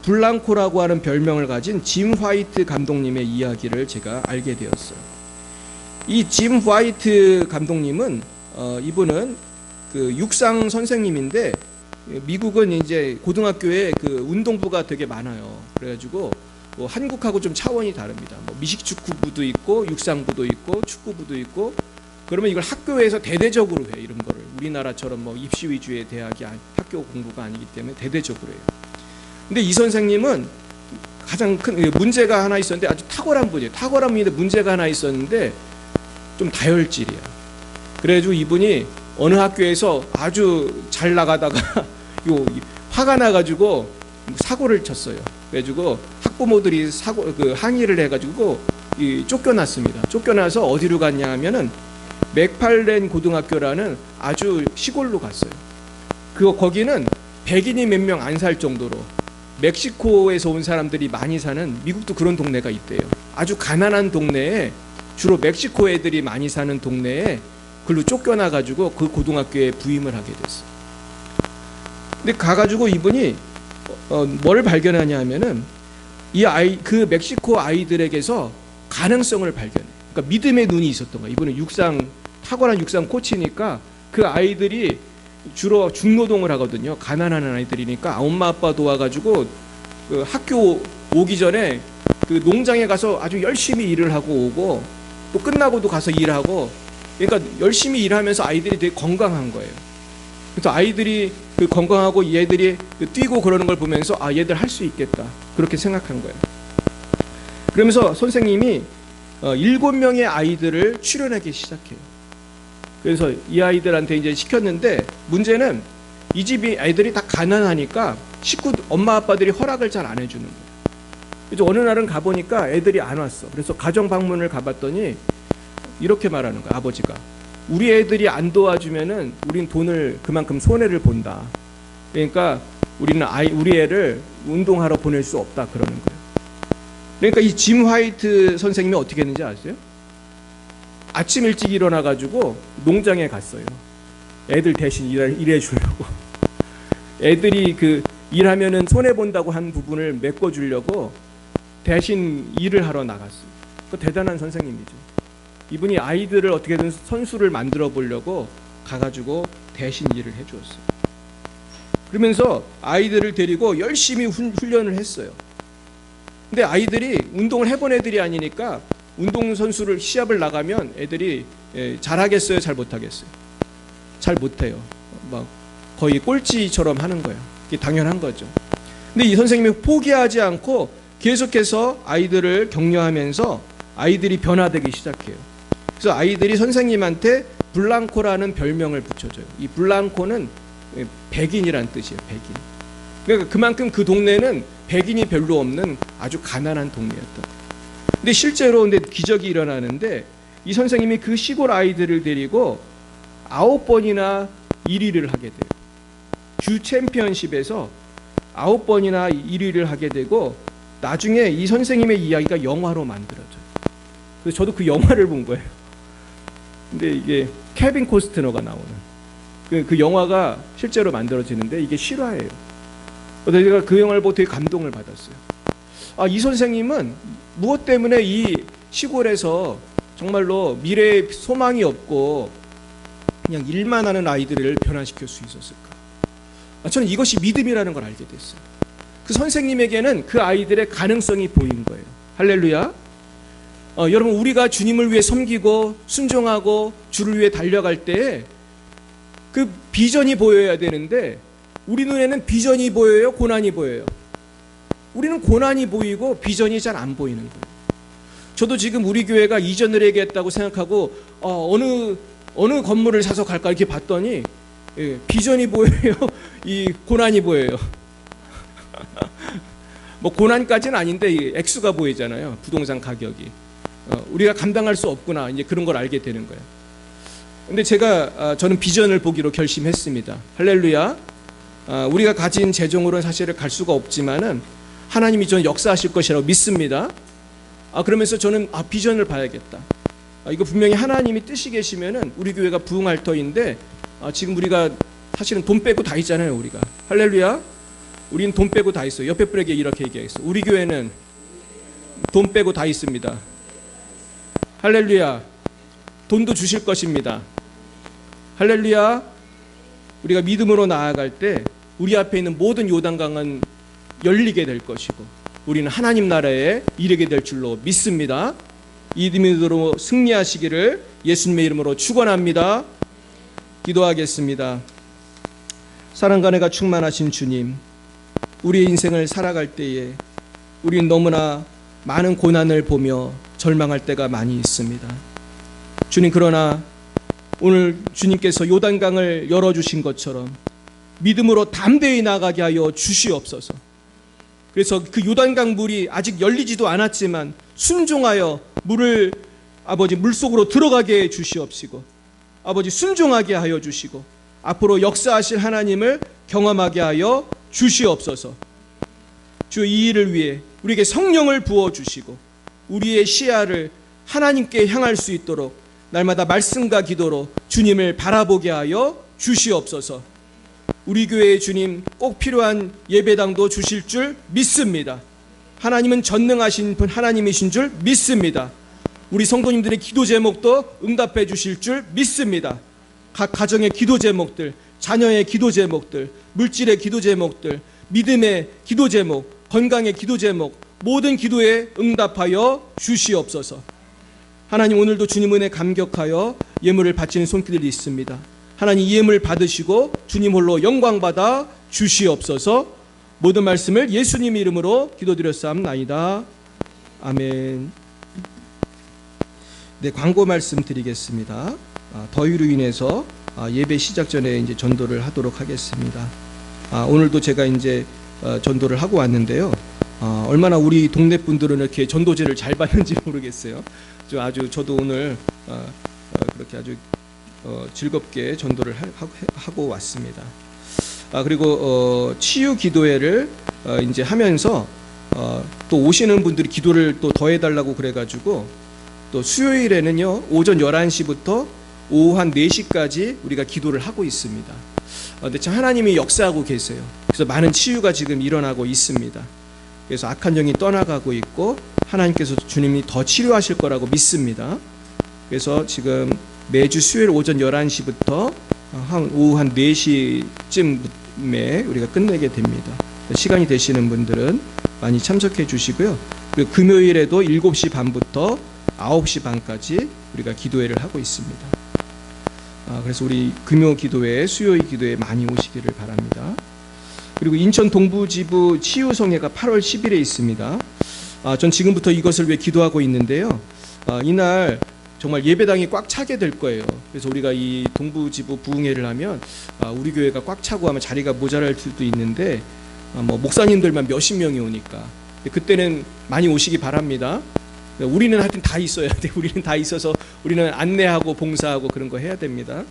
블랑코라고 하는 별명을 가진 짐 화이트 감독님의 이야기를 제가 알게 되었어요. 이 짐 화이트 감독님은 이분은 그 육상 선생님인데 미국은 이제 고등학교에 그 운동부가 되게 많아요. 그래가지고 뭐 한국하고 좀 차원이 다릅니다. 뭐 미식축구부도 있고 육상부도 있고 축구부도 있고 그러면 이걸 학교에서 대대적으로 해 이런 거를 우리나라처럼 뭐 입시 위주의 대학이 학교 공부가 아니기 때문에 대대적으로 해요. 근데 이 선생님은 가장 큰 문제가 하나 있었는데 아주 탁월한 분이에요. 탁월한 분인데 문제가 하나 있었는데 좀 다혈질이야. 그래가지고 이분이 어느 학교에서 아주 잘 나가다가 화가 나가지고 사고를 쳤어요. 그래가지고 학부모들이 항의를 해가지고 쫓겨났습니다. 쫓겨나서 어디로 갔냐 하면은 맥팔렌 고등학교라는 아주 시골로 갔어요. 거기는 백인이 몇 명 안 살 정도로 멕시코에서 온 사람들이 많이 사는 미국도 그런 동네가 있대요. 아주 가난한 동네에 주로 멕시코 애들이 많이 사는 동네에 글로 쫓겨나가지고 그 고등학교에 부임을 하게 됐어요. 근데 가가지고 이분이 뭘 발견하냐 하면은 그 멕시코 아이들에게서 가능성을 발견해. 그러니까 믿음의 눈이 있었던 거야. 이분은 탁월한 육상 코치니까 그 아이들이 주로 중노동을 하거든요. 가난한 아이들이니까 엄마 아빠 도와가지고 그 학교 오기 전에 그 농장에 가서 아주 열심히 일을 하고 오고 또 끝나고도 가서 일하고 그러니까 열심히 일하면서 아이들이 되게 건강한 거예요. 그래서 아이들이 그 건강하고 얘들이 뛰고 그러는 걸 보면서 아 얘들 할 수 있겠다 그렇게 생각한 거예요. 그러면서 선생님이 7명의 아이들을 출연하기 시작해요. 그래서 이 아이들한테 이제 시켰는데 문제는 이 집이 애들이 다 가난하니까 엄마 아빠들이 허락을 잘 안 해주는 거예요. 그래서 어느 날은 가보니까 애들이 안 왔어. 그래서 가정 방문을 가봤더니 이렇게 말하는 거야. 아버지가 우리 애들이 안 도와주면은 우린 돈을 그만큼 손해를 본다. 그러니까 우리는 우리 애를 운동하러 보낼 수 없다 그러는 거예요. 그러니까 이 짐 화이트 선생님이 어떻게 했는지 아세요? 아침 일찍 일어나가지고 농장에 갔어요. 애들 대신 일해 주려고. 애들이 그 일하면은 손해 본다고 한 부분을 메꿔주려고 대신 일을 하러 나갔어요. 그 대단한 선생님이죠. 이분이 아이들을 어떻게든 선수를 만들어 보려고 가가지고 대신 일을 해주었어요. 그러면서 아이들을 데리고 열심히 훈련을 했어요. 근데 아이들이 운동을 해본 애들이 아니니까 운동선수를 시합을 나가면 애들이 잘하겠어요? 잘 못하겠어요? 잘 못해요. 막 거의 꼴찌처럼 하는 거예요. 이게 당연한 거죠. 근데 이 선생님이 포기하지 않고 계속해서 아이들을 격려하면서 아이들이 변화되기 시작해요. 그래서 아이들이 선생님한테 블랑코라는 별명을 붙여줘요. 이 블랑코는 백인이란 뜻이에요. 백인. 그러니까 그만큼 그 동네는 백인이 별로 없는 아주 가난한 동네였던 거예요. 근데 실제로 기적이 일어나는데 이 선생님이 그 시골 아이들을 데리고 9번이나 1위를 하게 돼요. 주 챔피언십에서 9번이나 1위를 하게 되고 나중에 이 선생님의 이야기가 영화로 만들어져요. 그래서 저도 그 영화를 본 거예요. 근데 이게 케빈 코스트너가 나오는 그 영화가 실제로 만들어지는데 이게 실화예요. 그래서 제가 그 영화를 보고 되게 감동을 받았어요. 아, 이 선생님은 무엇 때문에 이 시골에서 정말로 미래에 소망이 없고 그냥 일만 하는 아이들을 변화시킬 수 있었을까? 저는 이것이 믿음이라는 걸 알게 됐어요. 그 선생님에게는 그 아이들의 가능성이 보인 거예요. 할렐루야. 여러분 우리가 주님을 위해 섬기고 순종하고 주를 위해 달려갈 때 그 비전이 보여야 되는데 우리 눈에는 비전이 보여요? 고난이 보여요? 우리는 고난이 보이고 비전이 잘 안 보이는 거예요. 저도 지금 우리 교회가 이전을 해야겠다고 생각하고 어느 건물을 사서 갈까 이렇게 봤더니 비전이 보여요? 이 고난이 보여요? 뭐 고난까지는 아닌데 이 액수가 보이잖아요. 부동산 가격이. 우리가 감당할 수 없구나. 이제 그런 걸 알게 되는 거예요. 근데 저는 비전을 보기로 결심했습니다. 할렐루야. 우리가 가진 재정으로는 사실은 갈 수가 없지만은 하나님이 저는 역사하실 것이라고 믿습니다. 그러면서 저는 비전을 봐야겠다. 이거 분명히 하나님이 뜻이 계시면은 우리 교회가 부흥할 터인데 지금 우리가 사실은 돈 빼고 다 있잖아요. 우리가. 할렐루야. 우린 돈 빼고 다 있어요. 옆에 분에게 이렇게 얘기하겠어요. 우리 교회는 돈 빼고 다 있습니다. 할렐루야. 돈도 주실 것입니다. 할렐루야. 우리가 믿음으로 나아갈 때 우리 앞에 있는 모든 요단강은 열리게 될 것이고 우리는 하나님 나라에 이르게 될 줄로 믿습니다. 이 믿음으로 승리하시기를 예수님의 이름으로 축원합니다. 기도하겠습니다. 사랑과 은혜가 충만하신 주님, 우리의 인생을 살아갈 때에 우리는 너무나 많은 고난을 보며 절망할 때가 많이 있습니다. 주님, 그러나 오늘 주님께서 요단강을 열어주신 것처럼 믿음으로 담대히 나가게 하여 주시옵소서. 그래서 그 요단강 물이 아직 열리지도 않았지만 순종하여 물을 아버지 물속으로 들어가게 해 주시옵시고 아버지 순종하게 하여 주시고 앞으로 역사하실 하나님을 경험하게 하여 주시옵소서. 주 이 일을 위해 우리에게 성령을 부어주시고 우리의 시야를 하나님께 향할 수 있도록 날마다 말씀과 기도로 주님을 바라보게 하여 주시옵소서. 우리 교회에 주님 꼭 필요한 예배당도 주실 줄 믿습니다. 하나님은 전능하신 분 하나님이신 줄 믿습니다. 우리 성도님들의 기도 제목도 응답해 주실 줄 믿습니다. 각 가정의 기도 제목들, 자녀의 기도 제목들, 물질의 기도 제목들, 믿음의 기도 제목, 건강의 기도 제목, 모든 기도에 응답하여 주시옵소서. 하나님, 오늘도 주님 은혜 감격하여 예물을 바치는 손길들이 있습니다. 하나님, 이 예물 받으시고 주님 홀로 영광 받아 주시옵소서. 모든 말씀을 예수님 이름으로 기도드렸사옵나이다. 아멘. 네, 광고 말씀 드리겠습니다. 더위로 인해서 예배 시작 전에 이제 전도를 하도록 하겠습니다. 오늘도 제가 이제 전도를 하고 왔는데요. 얼마나 우리 동네 분들은 이렇게 전도제를 잘 받는지 모르겠어요. 아주 저도 오늘 그렇게 아주 즐겁게 전도를 하고 왔습니다. 그리고 치유 기도회를 이제 하면서 또 오시는 분들이 기도를 또 더 해달라고 그래가지고 또 수요일에는요 오전 11시부터 오후 한 4시까지 우리가 기도를 하고 있습니다. 근데 참 하나님이 역사하고 계세요. 그래서 많은 치유가 지금 일어나고 있습니다. 그래서 악한 영이 떠나가고 있고 하나님께서 주님이 더 치료하실 거라고 믿습니다. 그래서 지금 매주 수요일 오전 11시부터 오후 한 4시쯤에 우리가 끝내게 됩니다. 시간이 되시는 분들은 많이 참석해 주시고요. 그리고 금요일에도 7시 반부터 9시 반까지 우리가 기도회를 하고 있습니다. 그래서 우리 금요 기도회, 수요일 기도회 많이 오시기를 바랍니다. 그리고 인천 동부지부 치유성회가 8월 10일에 있습니다. 전 지금부터 이것을 위해 기도하고 있는데요. 이날 정말 예배당이 꽉 차게 될 거예요. 그래서 우리가 이 동부지부 부흥회를 하면 우리 교회가 꽉 차고 하면 자리가 모자랄 수도 있는데 목사님들만 몇십 명이 오니까 그때는 많이 오시기 바랍니다. 우리는 하여튼 다 있어야 돼. 우리는 다 있어서 우리는 안내하고 봉사하고 그런 거 해야 됩니다.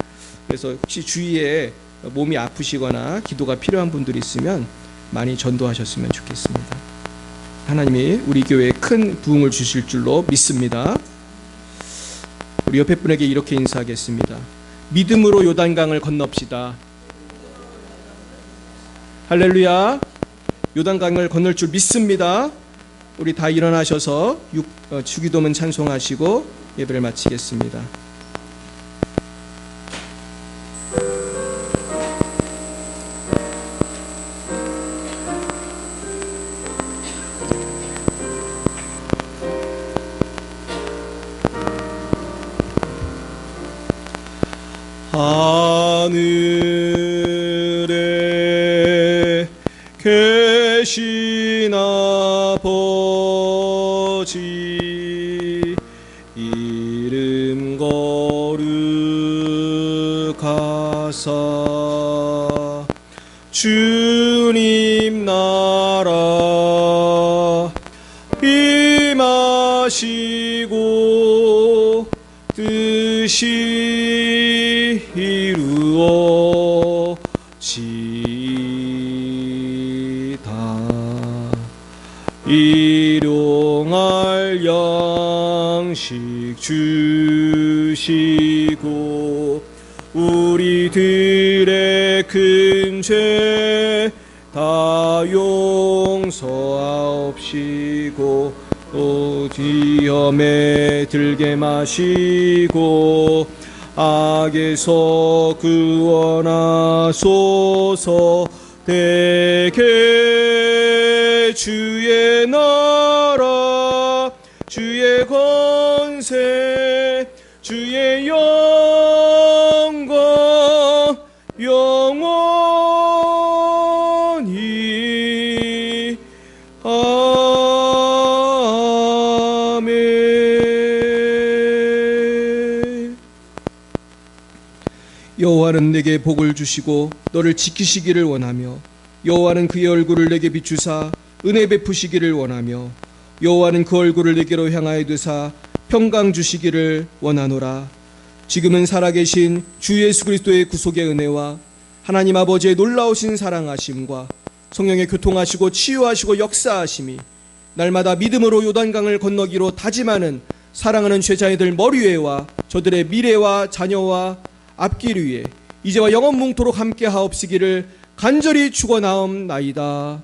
그래서 혹시 주위에 몸이 아프시거나 기도가 필요한 분들이 있으면 많이 전도하셨으면 좋겠습니다. 하나님이 우리 교회에 큰 부흥을 주실 줄로 믿습니다. 우리 옆에 분에게 이렇게 인사하겠습니다. 믿음으로 요단강을 건넙시다. 할렐루야. 요단강을 건널 줄 믿습니다. 우리 다 일어나셔서 주기도문 찬송하시고 예배를 마치겠습니다. 하늘에 계신 아버지 이름 거룩하사 주님 나라 임하시고 뜻이 이루어지다. 일용할 양식 주시고 우리들의 큰 죄 다 용서하옵시고 위험에 들게 마시고 악에서 구원하소서. 대개 주의 나라 주의 권세 주의 영광 영원히 아멘. 여호와는 내게 복을 주시고 너를 지키시기를 원하며 여호와는 그의 얼굴을 내게 비추사 은혜 베푸시기를 원하며 여호와는 그 얼굴을 내게로 향하여 드사 평강 주시기를 원하노라. 지금은 살아계신 주 예수 그리스도의 구속의 은혜와 하나님 아버지의 놀라우신 사랑하심과 성령의 교통하시고 치유하시고 역사하심이 날마다 믿음으로 요단강을 건너기로 다짐하는 사랑하는 제자애들 머리 위에와 저들의 미래와 자녀와 앞길 위에 이제와 영원 뭉토록 함께 하옵시기를 간절히 축원하옵나이다.